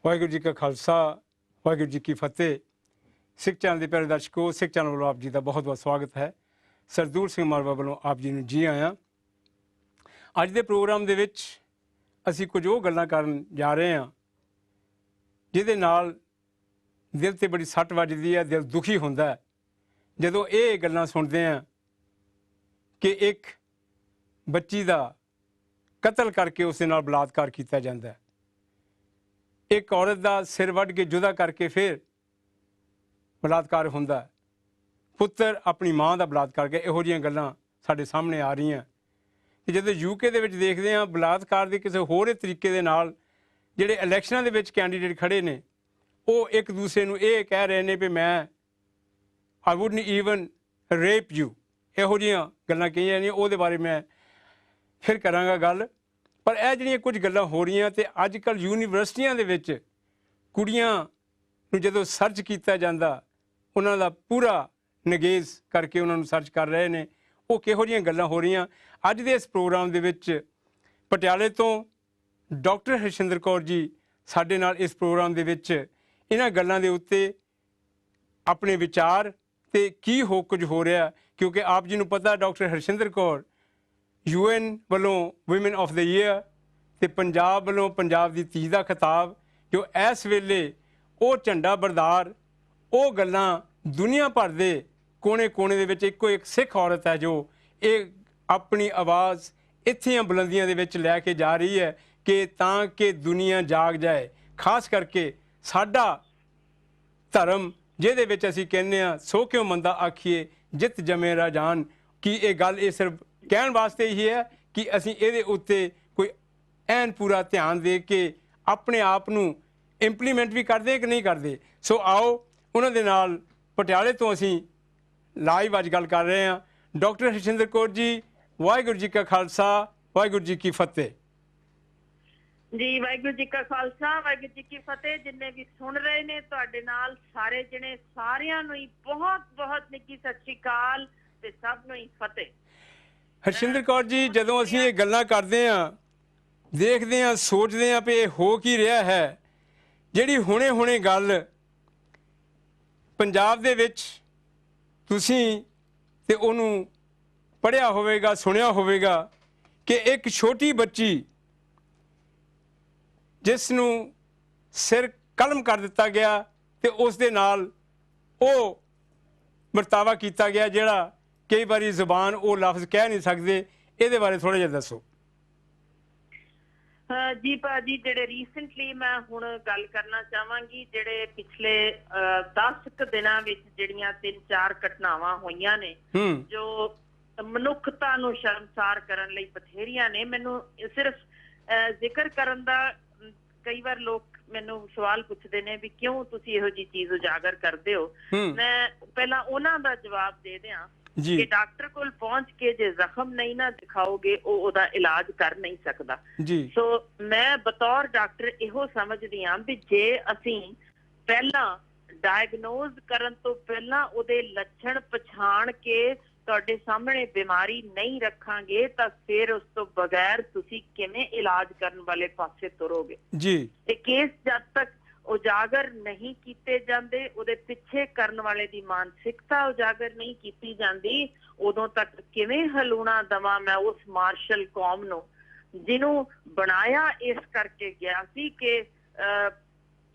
वाहिगुरू जी का खालसा वाहिगुरू जी की फतेह। सिख चैनल के प्यारे दर्शकों, सिख चैनल वालों आप जी का बहुत बहुत स्वागत है। सरदूल सिंह मालवा वालों आप जी ਨੂੰ जी आया। ਅੱਜ ਦੇ ਪ੍ਰੋਗਰਾਮ ਦੇ ਵਿੱਚ ਅਸੀਂ ਕੁਝ ਉਹ ਗੱਲਾਂ ਕਰਨ ਜਾ ਰਹੇ ਹਾਂ ਜਿਹਦੇ ਨਾਲ ਦਿਲ ਤੇ ਬੜੀ ਸੱਟ ਵੱਜਦੀ ਹੈ, ਦਿਲ ਦੁਖੀ ਹੁੰਦਾ ਹੈ ਜਦੋਂ ਇਹ ਗੱਲਾਂ ਸੁਣਦੇ ਹਾਂ ਕਿ ਇੱਕ ਬੱਚੀ ਦਾ ਕਤਲ ਕਰਕੇ ਉਸ ਦੇ ਨਾਲ ਬਲਾਤਕਾਰ ਕੀਤਾ ਜਾਂਦਾ ਹੈ। ਇੱਕ ਔਰਤ ਦਾ ਸਿਰ ਵੱਢ ਕੇ ਜੁਦਾ ਕਰਕੇ ਫਿਰ ਬਲਾਤਕਾਰ ਹੁੰਦਾ ਹੈ। ਪੁੱਤਰ ਆਪਣੀ ਮਾਂ ਦਾ ਬਲਾਤਕਾਰ ਕਰਕੇ ਇਹੋ ਜਿਹੀਆਂ ਗੱਲਾਂ ਸਾਡੇ ਸਾਹਮਣੇ ਆ ਰਹੀਆਂ। ਤੇ ਜਦੋਂ ਯੂਕੇ ਦੇ ਵਿੱਚ ਦੇਖਦੇ ਹਾਂ ਬਲਾਤਕਾਰ ਦੇ ਕਿਸੇ ਹੋਰ ਤਰੀਕੇ ਦੇ ਨਾਲ ਜਿਹੜੇ ਇਲੈਕਸ਼ਨਾਂ ਦੇ ਵਿੱਚ ਕੈਂਡੀਡੇਟ ਖੜੇ ਨੇ ਉਹ ਇੱਕ ਦੂਸਰੇ ਨੂੰ ਇਹ ਕਹਿ ਰਹੇ ਨੇ ਵੀ ਮੈਂ ਆਈ ਵੁੱਡ ਨਹੀਂ ਈਵਨ ਰੇਪ ਯੂ, ਇਹੋ ਜਿਹੀਆਂ ਗੱਲਾਂ ਕਹੀਆਂ ਨੇ। ਉਹਦੇ ਬਾਰੇ ਮੈਂ ਫਿਰ ਕਰਾਂਗਾ ਗੱਲ। ਪਰ ਇਹ ਜਿਹੜੀਆਂ ਕੁਝ ਗੱਲਾਂ ਹੋ ਰਹੀਆਂ ਤੇ ਅੱਜ ਕੱਲ੍ਹ ਯੂਨੀਵਰਸਿਟੀਆਂ ਦੇ ਵਿੱਚ ਕੁੜੀਆਂ ਨੂੰ ਜਦੋਂ ਸਰਚ ਕੀਤਾ ਜਾਂਦਾ ਉਹਨਾਂ ਦਾ ਪੂਰਾ ਨਗੇਜ਼ ਕਰਕੇ ਉਹਨਾਂ ਨੂੰ ਸਰਚ ਕਰ ਰਹੇ ਨੇ, ਉਹ ਕਿਹੋ ਜਿਹੀਆਂ ਗੱਲਾਂ ਹੋ ਰਹੀਆਂ। ਅੱਜ ਦੇ ਇਸ ਪ੍ਰੋਗਰਾਮ ਦੇ ਵਿੱਚ ਪਟਿਆਲੇ ਤੋਂ ਡਾਕਟਰ ਹਰਸ਼ਿੰਦਰ ਕੌਰ ਜੀ ਸਾਡੇ ਨਾਲ ਇਸ ਪ੍ਰੋਗਰਾਮ ਦੇ ਵਿੱਚ ਇਹਨਾਂ ਗੱਲਾਂ ਦੇ ਉੱਤੇ ਆਪਣੇ ਵਿਚਾਰ ਤੇ ਕੀ ਕੁਝ ਹੋ ਰਿਹਾ, ਕਿਉਂਕਿ ਆਪ ਜੀ ਨੂੰ ਪਤਾ ਡਾਕਟਰ ਹਰਸ਼ਿੰਦਰ ਕੌਰ UN ਵੱਲੋਂ ਵੂਮਨ ਆਫ ਦ ਈਅਰ ਤੇ ਪੰਜਾਬ ਵੱਲੋਂ ਪੰਜਾਬ ਦੀ ਧੀ ਦਾ ਖਿਤਾਬ, ਜੋ ਇਸ ਵੇਲੇ ਉਹ ਝੰਡਾ ਬਰਦਾਰ, ਉਹ ਗੱਲਾਂ ਦੁਨੀਆ ਭਰ ਦੇ ਕੋਨੇ ਕੋਨੇ ਦੇ ਵਿੱਚ ਇੱਕੋ ਇੱਕ ਸਿੱਖ ਔਰਤ ਹੈ ਜੋ ਇਹ ਆਪਣੀ ਆਵਾਜ਼ ਇੱਥੀਆਂ ਬੁਲੰਦੀਆਂ ਦੇ ਵਿੱਚ ਲੈ ਕੇ ਜਾ ਰਹੀ ਹੈ ਕਿ ਤਾਂ ਕਿ ਦੁਨੀਆ ਜਾਗ ਜਾਏ। ਖਾਸ ਕਰਕੇ ਸਾਡਾ ਧਰਮ ਜਿਹਦੇ ਵਿੱਚ ਅਸੀਂ ਕਹਿੰਦੇ ਹਾਂ ਸੋ ਕਿਉਂ ਮੰਦਾ ਆਖੀਏ ਜਿੱਤ ਜਮੇ ਰਾਜਾਨ, ਕਿ ਇਹ ਗੱਲ ਇਹ ਸਿਰਫ ਕਹਿਣ ਵਾਸਤੇ ਹੀ ਹੈ ਕਿ ਅਸੀਂ ਇਹਦੇ ਉੱਤੇ ਕੋਈ ਐਨ ਪੂਰਾ ਧਿਆਨ ਦੇ ਕੇ ਆਪਣੇ ਆਪ ਨੂੰ ਇੰਪਲੀਮੈਂਟ ਵੀ ਕਰਦੇ ਕਿ ਨਹੀਂ ਕਰਦੇ। ਸੋ ਆਓ ਉਹਨਾਂ ਦੇ ਨਾਲ ਪਟਿਆਲੇ ਤੋਂ ਅਸੀਂ ਲਾਈਵ ਅੱਜ ਗੱਲ ਕਰ ਰਹੇ ਹਾਂ। ਡਾਕਟਰ ਹਰਸ਼ਿੰਦਰ ਕੌਰ ਜੀ, ਵਾਹਿਗੁਰੂ ਜੀ ਕਾ ਖਾਲਸਾ ਵਾਹਿਗੁਰੂ ਜੀ ਕੀ ਫਤਿਹ। ਜੀ ਵਾਹਿਗੁਰੂ ਜੀ ਕਾ ਖਾਲਸਾ ਵਾਹਿਗੁਰੂ ਜੀ ਕੀ ਫਤਿਹ। ਜਿੰਨੇ ਵੀ ਸੁਣ ਰਹੇ ਨੇ ਤੁਹਾਡੇ ਨਾਲ ਸਾਰੇ ਜਣੇ, ਸਾਰਿਆਂ ਨੂੰ ਹੀ ਬਹੁਤ ਬਹੁਤ ਨਿੱਘੀ ਸਤਿ ਸ਼੍ਰੀ ਅਕਾਲ ਤੇ ਸਭ ਨੂੰ ਹੀ ਫਤਿਹ। ਹਰਸ਼ਿੰਦਰ ਕੌਰ ਜੀ, ਜਦੋਂ ਅਸੀਂ ਇਹ ਗੱਲਾਂ ਕਰਦੇ ਹਾਂ, ਦੇਖਦੇ ਹਾਂ, ਸੋਚਦੇ ਹਾਂ ਵੀ ਇਹ ਹੋ ਕੀ ਰਿਹਾ ਹੈ, ਜਿਹੜੀ ਹੁਣੇ ਗੱਲ ਪੰਜਾਬ ਦੇ ਵਿੱਚ ਤੁਸੀਂ ਤੇ ਉਹਨੂੰ ਪੜ੍ਹਿਆ ਹੋਵੇਗਾ, ਸੁਣਿਆ ਹੋਵੇਗਾ ਕਿ ਇੱਕ ਛੋਟੀ ਬੱਚੀ ਜਿਸ ਨੂੰ ਸਿਰ ਕਲਮ ਕਰ ਦਿੱਤਾ ਗਿਆ ਤੇ ਉਸ ਦੇ ਨਾਲ ਉਹ ਵਰਤਾਵਾ ਕੀਤਾ ਗਿਆ ਜਿਹੜਾ ਕਈ ਵਾਰੀ ਜ਼ੁਬਾਨ ਉਹ ਲਫ਼ਜ਼ ਕਹਿ ਨਹੀਂ ਸਕਦੇ। ਇਹਦੇ ਬਾਰੇ ਥੋੜ੍ਹਾ ਜਿਹਾ ਦੱਸੋ। ਜੀ ਭਾਜੀ, ਜਿਹੜੇ ਰੀਸੈਂਟਲੀ ਮੈਂ ਹੁਣ ਗੱਲ ਕਰਨਾ ਚਾਹਾਂਗੀ, ਜਿਹੜੇ ਪਿਛਲੇ 10 ਕੁ ਦਿਨਾਂ ਵਿੱਚ ਜਿਹੜੀਆਂ 3-4 ਘਟਨਾਵਾਂ ਹੋਈਆਂ ਨੇ ਜੋ ਮਨੁੱਖਤਾ ਨੂੰ ਸ਼ਰਮਸਾਰ ਕਰਨ ਲਈ ਬਥੇਰੀਆਂ ਨੇ। ਮੈਨੂੰ ਸਿਰਫ ਜ਼ਿਕਰ ਕਰਨ ਦਾ, ਕਈ ਵਾਰ ਲੋਕ ਮੈਨੂੰ ਸਵਾਲ ਪੁੱਛਦੇ ਨੇ ਵੀ ਕਿਉਂ ਤੁਸੀਂ ਇਹੋ ਜਿਹੀ ਚੀਜ਼ ਉਜਾਗਰ ਕਰਦੇ ਹੋ। ਮੈਂ ਪਹਿਲਾਂ ਉਹਨਾਂ ਦਾ ਜਵਾਬ ਦੇ ਦਿਆਂ ਕਿ ਡਾਕਟਰ ਕੋਲ ਪਹੁੰਚ ਕੇ ਜੇ ਜ਼ਖਮ ਨਹੀਂ ਨਾ ਦਿਖਾਓਗੇ ਉਹ ਉਹਦਾ ਇਲਾਜ ਕਰ ਨਹੀਂ ਸਕਦਾ। ਸੋ ਮੈਂ ਬਤੌਰ ਡਾਕਟਰ ਇਹੋ ਸਮਝਦੀ ਹਾਂ ਵੀ ਜੇ ਅਸੀਂ ਪਹਿਲਾਂ ਡਾਇਗਨੋਜ਼ ਕਰਨ ਤੋਂ ਪਹਿਲਾਂ ਉਹਦੇ ਲੱਛਣ ਪਛਾਣ ਕੇ ਤੁਹਾਡੇ ਸਾਹਮਣੇ ਬਿਮਾਰੀ ਨਹੀਂ ਰੱਖਾਂਗੇ ਤਾਂ ਫਿਰ ਉਸ ਤੋਂ ਬਗੈਰ ਤੁਸੀਂ ਕਿਵੇਂ ਇਲਾਜ ਕਰਨ ਵਾਲੇ ਪਾਸੇ ਤੁਰੋਗੇ। ਇਹ ਕੇਸ ਜਦ ਤੱਕ ਉਜਾਗਰ ਨਹੀਂ ਕੀਤੇ ਜਾਂਦੇ, ਉਹਦੇ ਪਿੱਛੇ ਕਰਨ ਵਾਲੇ ਦੀ ਮਾਨਸਿਕਤਾ ਉਜਾਗਰ ਨਹੀਂ ਕੀਤੀ ਜਾਂਦੀ, ਉਦੋਂ ਤੱਕ ਕਿਵੇਂ ਹਲੂਣਾ ਦਵਾਂ ਮੈਂ ਉਸ ਮਾਰਸ਼ਲ ਕੌਮ ਨੂੰ ਜਿਹਨੂੰ ਬਣਾਇਆ ਇਸ ਕਰਕੇ ਗਿਆ ਸੀ ਕਿ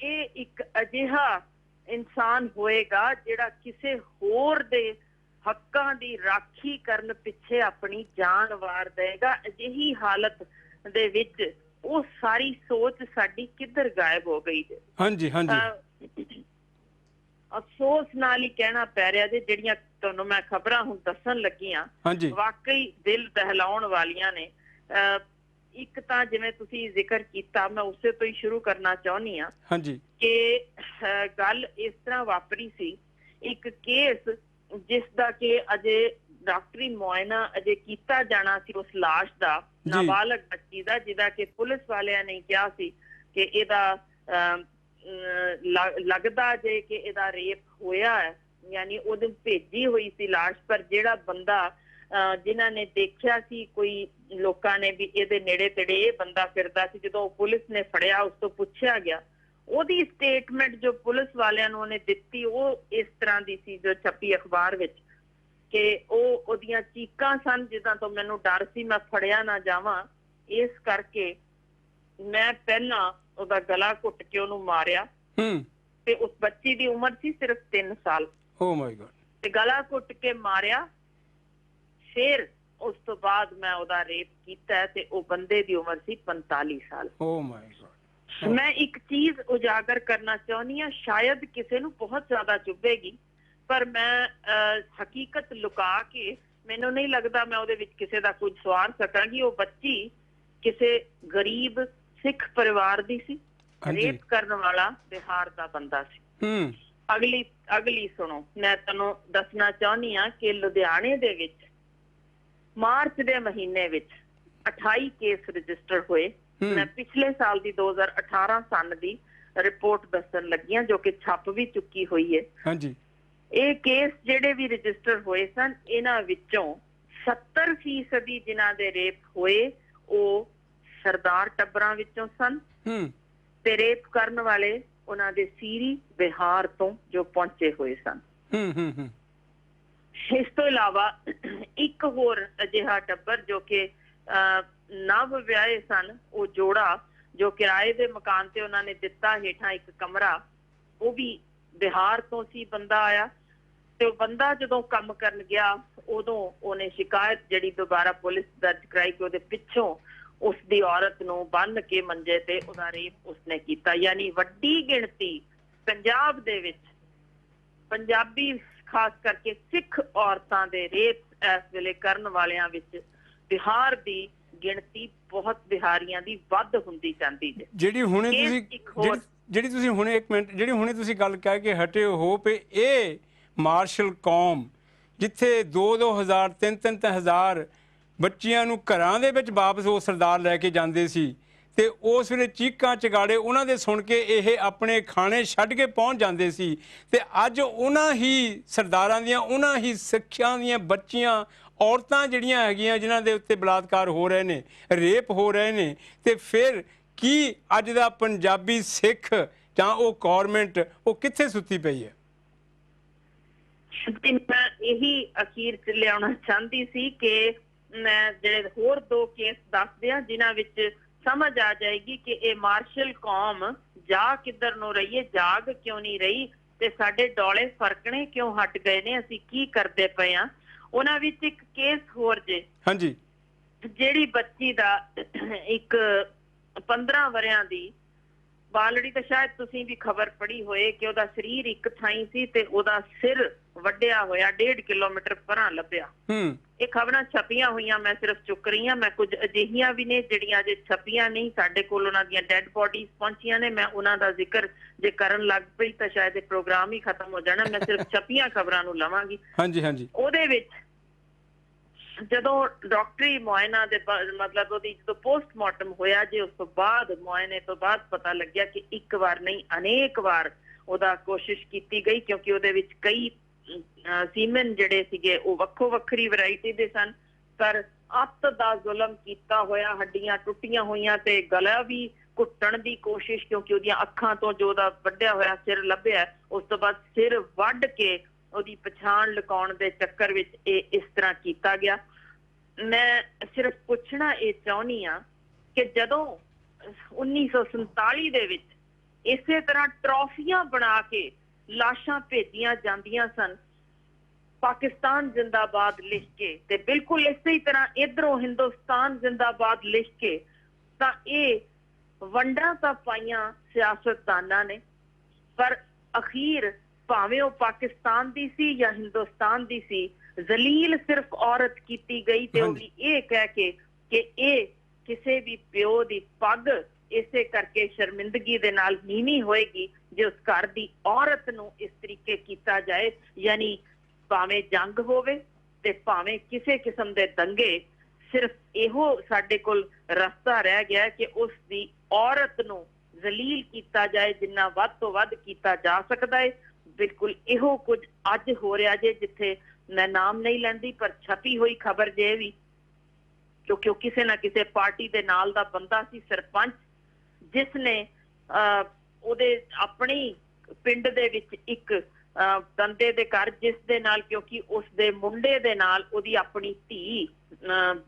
ਇਹ ਇੱਕ ਅਜਿਹਾ ਇਨਸਾਨ ਹੋਏਗਾ ਜਿਹੜਾ ਕਿਸੇ ਹੋਰ ਦੇ ਹੱਕਾਂ ਦੀ ਰਾਖੀ ਕਰਨ ਪਿੱਛੇ ਆਪਣੀ ਜਾਨ ਵਾਰ ਦੇਗਾ। ਅਜਿਹੀ ਹਾਲਤ ਦੇ ਵਿੱਚ ਉਹ ਸਾਰੀ ਸੋਚ ਸਾਡੀ ਕਿੱਧਰ ਗਾਇਬ ਹੋ ਗਈ ਜੇ। ਅਫਸੋਸ ਨਾਲ ਹੀ ਕਹਿਣਾ ਪੈ ਰਿਹਾ ਜੇ ਜਿਹੜੀਆਂ ਤੁਹਾਨੂੰ ਮੈਂ ਖਬਰਾਂ ਹੁਣ ਦੱਸਣ ਲੱਗੀ ਹਾਂ ਵਾਕਈ ਦਿਲ ਦਹਿਲਾਉਣ ਵਾਲੀਆਂ ਨੇ। ਇੱਕ ਤਾਂ ਜਿਵੇਂ ਤੁਸੀਂ ਜ਼ਿਕਰ ਕੀਤਾ, ਮੈਂ ਉਸੇ ਤੋਂ ਹੀ ਸ਼ੁਰੂ ਕਰਨਾ ਚਾਹੁੰਦੀ ਹਾਂ ਕਿ ਗੱਲ ਇਸ ਤਰ੍ਹਾਂ ਵਾਪਰੀ ਸੀ। ਇੱਕ ਕੇਸ ਜਿਸ ਦਾ ਕਿ ਅਜੇ ਡਾਕਟਰੀ ਮੁਆਇਨਾ ਅਜੇ ਕੀਤਾ ਜਾਣਾ ਸੀ ਉਸ ਲਾਸ਼ ਦਾ, ਨਾਬਾਲਗ ਬੱਚੀ ਦਾ, ਜਿਹਦਾ ਕਿ ਪੁਲਿਸ ਵਾਲਿਆਂ ਨੇ ਕਿਹਾ ਸੀ ਕਿ ਇਹਦਾ ਲੱਗਦਾ ਜੇ ਕਿ ਇਹਦਾ ਰੇਪ ਹੋਇਆ ਹੈ, ਯਾਨੀ ਉਹਦੇ ਭੇਜੀ ਹੋਈ ਸੀ ਲਾਸ਼। ਪਰ ਜਿਹੜਾ ਬੰਦਾ ਜਿਨ੍ਹਾਂ ਨੇ ਦੇਖਿਆ ਸੀ, ਕੋਈ ਲੋਕਾਂ ਨੇ ਵੀ ਇਹਦੇ ਨੇੜੇ ਤੇੜੇ ਇਹ ਬੰਦਾ ਫਿਰਦਾ ਸੀ, ਜਦੋਂ ਪੁਲਿਸ ਨੇ ਫੜਿਆ ਉਸ ਤੋਂ ਪੁੱਛਿਆ ਗਿਆ ਉਹਦੀ ਸਟੇਟਮੈਂਟ ਜੋ ਪੁਲਿਸ ਵਾਲਿਆਂ ਨੂੰ ਉਹਨੇ ਦਿੱਤੀ ਉਹ ਇਸ ਤਰ੍ਹਾਂ ਦੀ ਸੀ ਜੋ ਛਪੀ ਅਖਬਾਰ ਵਿੱਚ ਕਿ ਉਹਦੀਆਂ ਚੀਕਾਂ ਸਨ ਜਿੱਦਾਂ ਤੋਂ ਮੈਨੂੰ ਡਰ ਸੀ ਮੈਂ ਫੜਿਆ ਨਾ ਜਾਵਾਂ, ਇਸ ਕਰਕੇ ਮੈਂ ਪਹਿਲਾਂ ਉਹਦਾ ਗਲਾ ਘੁੱਟ ਕੇ ਉਹਨੂੰ ਮਾਰਿਆ। ਤੇ ਉਸ ਬੱਚੀ ਦੀ ਉਮਰ ਸੀ ਸਿਰਫ 3 ਸਾਲ। ਓ ਮਾਈ ਗॉड। ਤੇ ਗਲਾ ਘੁੱਟ ਕੇ ਮਾਰਿਆ, ਫਿਰ ਉਸ ਤੋਂ ਬਾਅਦ ਮੈਂ ਉਹਦਾ ਰੇਪ ਕੀਤਾ ਤੇ ਉਹ ਬੰਦੇ ਦੀ ਉਮਰ ਸੀ 45 ਸਾਲ। ਓ ਮਾਈ ਗॉड। ਮੈਂ ਇੱਕ ਚੀਜ਼ ਉਜਾਗਰ ਕਰਨਾ ਚਾਹੁੰਦੀ ਹਾਂ, ਸ਼ਾਇਦ ਕਿਸੇ ਨੂੰ ਬਹੁਤ ਜ਼ਿਆਦਾ ਚੁੱਭੇਗੀ, ਪਰ ਮੈਂ ਹਕੀਕਤ ਲੁਕਾ ਕੇ ਮੈਨੂੰ ਨਹੀਂ ਲੱਗਦਾ ਮੈਂ ਉਹਦੇ ਵਿੱਚ ਕਿਸੇ ਦਾ ਕੁਝ ਸਵਾਰ ਸਕਾਂਗੀ। ਉਹ ਬੱਚੀ ਕਿਸੇ ਗਰੀਬ ਸਿੱਖ ਪਰਿਵਾਰ ਦੀ ਸੀ, ਰੇਪ ਕਰਨ ਵਾਲਾ ਬਿਹਾਰ ਦਾ ਬੰਦਾ ਸੀ। ਅਗਲੀ ਸੁਣੋ, ਮੈਂ ਤੁਹਾਨੂੰ ਦੱਸਣਾ ਚਾਹੁੰਦੀ ਹਾਂ ਕਿ ਲੁਧਿਆਣੇ ਦੇ ਵਿੱਚ ਮਾਰਚ ਦੇ ਮਹੀਨੇ ਵਿੱਚ 28 ਕੇਸ ਰਜਿਸਟਰ ਹੋਏ। ਮੈਂ ਪਿਛਲੇ ਸਾਲ ਦੀ 2018 ਸਨ ਦੀ ਰਿਪੋਰਟ ਦੱਸਣ ਲੱਗੀਆਂ ਜੋ ਕਿ ਛਪ ਵੀ ਚੁੱਕੀ ਹੋਈ ਹੈ। ਹਾਂਜੀ। ਇਹ ਕੇਸ ਜਿਹੜੇ ਵੀ ਰਜਿਸਟਰ ਹੋਏ ਸਨ, ਇਹਨਾਂ ਵਿੱਚੋਂ 70% ਜਿਨ੍ਹਾਂ ਦੇ ਰੇਪ ਹੋਏ ਉਹ ਸਰਦਾਰ ਟੱਬਰਾਂ ਵਿੱਚੋਂ ਸਨ ਤੇ ਰੇਪ ਕਰਨ ਵਾਲੇ ਉਹਨਾਂ ਦੇ ਸੀਰੀ ਬਿਹਾਰ ਤੋਂ ਜੋ ਪਹੁੰਚੇ ਹੋਏ ਸਨ। ਇਸ ਤੋਂ ਇਲਾਵਾ ਇੱਕ ਹੋਰ ਅਜਿਹਾ ਟੱਬਰ ਜੋ ਕਿ ਨਵ ਵਿਆਹੇ ਸਨ, ਉਹ ਜੋੜਾ ਜੋ ਕਿਰਾਏ ਦੇ ਮਕਾਨ ਤੇ ਉਹਨਾਂ ਨੇ ਦਿੱਤਾ ਹੇਠਾਂ ਇੱਕ ਕਮਰਾ, ਉਹ ਵੀ ਬਿਹਾਰ ਤੋਂ ਸੀ ਬੰਦਾ ਆਇਆ। ਤੇ ਉਹ ਬੰਦਾ ਜਦੋਂ ਕੰਮ ਕਰਨ ਗਿਆ ਉਦੋਂ ਉਹਨੇ ਸ਼ਿਕਾਇਤ ਜਿਹੜੀ ਦੁਬਾਰਾ ਪੁਲਿਸ ਦਰਜ ਕਰਾਈ ਕਿ ਉਹਦੇ ਪਿੱਛੋਂ ਉਸ ਦੀ ਔਰਤ ਨੂੰ ਬੰਨ੍ਹ ਕੇ ਮੰਜੇ ਤੇ ਉਹਦਾ ਰੇਪ ਉਸਨੇ ਕੀਤਾ। ਯਾਨੀ ਵੱਡੀ ਗਿਣਤੀ ਪੰਜਾਬ ਦੇ ਵਿੱਚ ਪੰਜਾਬੀ ਖਾਸ ਕਰਕੇ ਸਿੱਖ ਔਰਤਾਂ ਦੇ ਰੇਪ ਇਸ ਵੇਲੇ ਕਰਨ ਵਾਲਿਆਂ ਵਿੱਚ ਬਿਹਾਰ ਦੀ ਗਿਣਤੀ ਬਹੁਤ ਬਿਹਾਰੀਆਂ ਦੀ ਵੱਧ ਹੁੰਦੀ ਜਾਂਦੀ ਹੈ। ਜਿਹੜੀ ਤੁਸੀਂ ਹੁਣੇ ਤੁਸੀਂ ਗੱਲ ਕਹਿ ਕੇ ਹਟੇ ਹੋ ਪਏ ਇਹ ਮਾਰਸ਼ਲ ਕੌਮ ਜਿੱਥੇ 2-2 ਹਜ਼ਾਰ 3-3 ਹਜ਼ਾਰ ਬੱਚਿਆਂ ਨੂੰ ਘਰਾਂ ਦੇ ਵਿੱਚ ਵਾਪਸ ਉਹ ਸਰਦਾਰ ਲੈ ਕੇ ਜਾਂਦੇ ਸੀ ਤੇ ਉਸ ਵੇਲੇ ਚੀਕਾਂ ਚਗਾੜੇ ਉਹਨਾਂ ਦੇ ਸੁਣ ਕੇ ਇਹ ਆਪਣੇ ਖਾਣੇ ਛੱਡ ਕੇ ਪਹੁੰਚ ਜਾਂਦੇ ਸੀ ਤੇ ਅੱਜ ਉਹਨਾਂ ਹੀ ਸਰਦਾਰਾਂ ਦੀਆਂ ਉਹਨਾਂ ਹੀ ਸਿੱਖਾਂ ਦੀਆਂ ਬੱਚੀਆਂ ਔਰਤਾਂ ਜਿਹੜੀਆਂ ਹੈਗੀਆਂ ਜਿਨ੍ਹਾਂ ਦੇ ਉੱਤੇ ਬਲਾਤਕਾਰ ਹੋ ਰਹੇ ਨੇ, ਰੇਪ ਹੋ ਰਹੇ ਨੇ, ਤੇ ਫਿਰ ਕੀ ਅੱਜ ਦਾ ਪੰਜਾਬੀ ਸਿੱਖ ਜਾਂ ਉਹ ਗੌਰਮੈਂਟ ਉਹ ਕਿੱਥੇ ਸੁੱਤੀ ਪਈ ਹੈ? ਮੈਂ ਇਹੀ ਅਖੀਰ ਚ ਲਿਆਉਣਾ ਚਾਹੁੰਦੀ ਸੀ ਕਿ ਮੈਂ ਜਿਹੜੇ ਹੋਰ 2 ਕੇਸ ਦੱਸਦੇ ਆ ਜਿਨ੍ਹਾਂ ਵਿੱਚ ਸਮਝ ਆ ਜਾਏਗੀ ਕਿ ਇਹ ਮਾਰਸ਼ਲ ਕੌਮ ਜਾ ਕਿੱਧਰ ਨੂੰ ਰਹੀ ਹੈ, ਜਾਗ ਕਿਉਂ ਨਹੀਂ ਰਹੀ ਤੇ ਸਾਡੇ ਡੋਲੇ ਫਰਕਣੇ ਕਿਉਂ ਹਟ ਗਏ ਨੇ, ਅਸੀਂ ਕੀ ਕਰਦੇ ਪਏ ਆ। ਉਹਨਾਂ ਵਿੱਚ ਇੱਕ ਕੇਸ ਹੋਰ ਜੇ, ਹਾਂਜੀ, ਜਿਹੜੀ ਬੱਚੀ ਦਾ ਇੱਕ 15 ਵਰਿਆਂ ਦੀ ਬਾਲੜੀ, ਤਾਂ ਸ਼ਾਇਦ ਤੁਸੀਂ ਵੀ ਖਬਰ ਪੜ੍ਹੀ ਹੋਏ ਕਿ ਉਹਦਾ ਸਰੀਰ ਇੱਕ ਥਾਈਂ ਸੀ ਤੇ ਉਹਦਾ ਸਿਰ ਵੱਢਿਆ ਹੋਇਆ 1.5 ਕਿਲੋਮੀਟਰ ਪਰਾਂ ਲੱਭਿਆ। ਇਹ ਖਬਰਾਂ ਛਪੀਆਂ ਹੋਈਆਂ, ਮੈਂ ਸਿਰਫ ਚੁੱਕ ਰਹੀ ਹਾਂ। ਮੈਂ ਕੁਝ ਅਜਿਹੀਆਂ ਵੀ ਨੇ ਜਿਹੜੀਆਂ ਅਜੇ ਛਪੀਆਂ ਨਹੀਂ, ਸਾਡੇ ਕੋਲ ਉਹਨਾਂ ਦੀਆਂ ਡੈਡ ਬੋਡੀਜ਼ ਪਹੁੰਚੀਆਂ ਨੇ। ਮੈਂ ਉਹਨਾਂ ਦਾ ਜ਼ਿਕਰ ਜੇ ਕਰਨ ਲੱਗ ਪਈ ਤਾਂ ਸ਼ਾਇਦ ਇਹ ਪ੍ਰੋਗਰਾਮ ਹੀ ਖਤਮ ਹੋ ਜਾਣਾ। ਮੈਂ ਸਿਰਫ ਛਪੀਆਂ ਖਬਰਾਂ ਨੂੰ ਲਵਾਂਗੀ। ਹਾਂਜੀ। ਉਹਦੇ ਵਿੱਚ ਜਦੋਂ ਡਾਕਟਰੀ ਮੁਆਇਨਾ ਦੇ ਮਤਲਬ ਉਹਦੀ ਜਦੋਂ ਪੋਸਟਮਾਰਟਮ ਹੋਇਆ ਜੇ, ਉਸ ਤੋਂ ਬਾਅਦ ਮੁਆਇਨੇ ਤੋਂ ਬਾਅਦ ਪਤਾ ਲੱਗਿਆ ਕਿ ਇੱਕ ਵਾਰ ਨਹੀਂ ਅਨੇਕ ਵਾਰ ਉਹਦਾ ਕੋਸ਼ਿਸ਼ ਕੀਤੀ ਗਈ ਕਿਉਂਕਿ ਉਹਦੇ ਵਿੱਚ ਕਈ ਸੀਮਨ ਜਿਹੜੇ ਸੀਗੇ ਉਹ ਵੱਖੋ ਵੱਖਰੀ ਵੈਰਾਈਟੀ ਦੇ ਸਨ, ਪਰ ਅੱਤ ਦਾ ਜ਼ੁਲਮ ਕੀਤਾ ਹੋਇਆ, ਹੱਡੀਆਂ ਟੁੱਟੀਆਂ ਹੋਈਆਂ ਤੇ ਗਲਾ ਵੀ ਘੁੱਟਣ ਦੀ ਕੋਸ਼ਿਸ਼ ਕਿਉਂਕਿ ਉਹਦੀਆਂ ਅੱਖਾਂ ਤੋਂ ਜੋ ਉਹਦਾ ਵੱਢਿਆ ਹੋਇਆ ਸਿਰ ਲੱਭਿਆ, ਉਸ ਤੋਂ ਬਾਅਦ ਸਿਰ ਵੱਢ ਕੇ ਉਹਦੀ ਪਛਾਣ ਲੁਕਾਉਣ ਦੇ ਚੱਕਰ ਵਿੱਚ ਇਹ ਇਸ ਤਰ੍ਹਾਂ ਕੀਤਾ ਗਿਆ। ਮੈਂ ਸਿਰਫ ਪੁੱਛਣਾ ਇਹ ਚਾਹੁੰਦੀ ਹਾਂ ਕਿ ਜਦੋਂ 1947 ਦੇ ਵਿੱਚ ਇਸੇ ਤਰ੍ਹਾਂ ਟਰੋਫੀਆਂ ਬਣਾ ਕੇ ਲਾਸ਼ਾਂ ਭੇਜੀਆਂ ਜਾਂਦੀਆਂ ਸਨ ਪਾਕਿਸਤਾਨ ਜ਼ਿੰਦਾਬਾਦ ਲਿਖ ਕੇ, ਤੇ ਬਿਲਕੁਲ ਇਸੇ ਤਰ੍ਹਾਂ ਇੱਧਰੋਂ ਹਿੰਦੁਸਤਾਨ ਜ਼ਿੰਦਾਬਾਦ ਲਿਖ ਕੇ, ਤਾਂ ਇਹ ਵੰਡਾਂ ਤਾਂ ਪਾਈਆਂ ਸਿਆਸਤਦਾਨਾਂ ਨੇ, ਪਰ ਅਖੀਰ ਭਾਵੇਂ ਉਹ ਪਾਕਿਸਤਾਨ ਦੀ ਸੀ ਜਾਂ ਹਿੰਦੁਸਤਾਨ ਦੀ ਸੀ, ਜ਼ਲੀਲ ਸਿਰਫ ਔਰਤ ਕੀਤੀ ਗਈ ਤੇ ਉਹ ਵੀ ਇਹ ਕਹਿ ਕੇ ਕਿ ਇਹ ਕਿਸੇ ਵੀ ਪਿਓ ਦੀ ਪੱਗ ਇਸੇ ਕਰਕੇ ਸ਼ਰਮਿੰਦਗੀ ਦੇ ਨਾਲ ਨੀਵੀਂ ਹੋਏਗੀ ਜੇ ਉਸ ਘਰ ਦੀ ਔਰਤ ਨੂੰ ਇਸ ਤਰੀਕੇ ਕੀਤਾ ਜਾਏ। ਯਾਨੀ ਭਾਵੇਂ ਜੰਗ ਹੋਵੇ ਤੇ ਭਾਵੇਂ ਕਿਸੇ ਕਿਸਮ ਦੇ ਦੰਗੇ, ਸਿਰਫ ਇਹੋ ਸਾਡੇ ਕੋਲ ਰਸਤਾ ਰਹਿ ਗਿਆ ਕਿ ਉਸ ਦੀ ਔਰਤ ਨੂੰ ਜ਼ਲੀਲ ਕੀਤਾ ਜਾਏ ਜਿੰਨਾ ਵੱਧ ਤੋਂ ਵੱਧ ਕੀਤਾ ਜਾ ਸਕਦਾ ਹੈ। ਬਿਲਕੁਲ ਇਹੋ ਕੁਝ ਅੱਜ ਹੋ ਰਿਹਾ ਜੇ, ਜਿੱਥੇ ਮੈਂ ਨਾਮ ਨਹੀਂ ਲੈਂਦੀ ਪਰ ਛਪੀ ਹੋਈ ਖਬਰ ਜੇ ਵੀ, ਕਿਉਂਕਿ ਉਹ ਕਿਸੇ ਨਾ ਕਿਸੇ ਪਾਰਟੀ ਦੇ ਨਾਲ ਦਾ ਬੰਦਾ ਸੀ, ਸਰਪੰਚ, ਜਿਸ ਨੇ ਉਹਦੇ ਆਪਣੀ ਪਿੰਡ ਦੇ ਵਿੱਚ ਇੱਕ ਬੰਦੇ ਦੇ ਘਰ, ਜਿਸ ਦੇ ਨਾਲ ਕਿਉਂਕਿ ਉਸ ਦੇ ਮੁੰਡੇ ਦੇ ਨਾਲ ਉਹਦੀ ਆਪਣੀ ਧੀ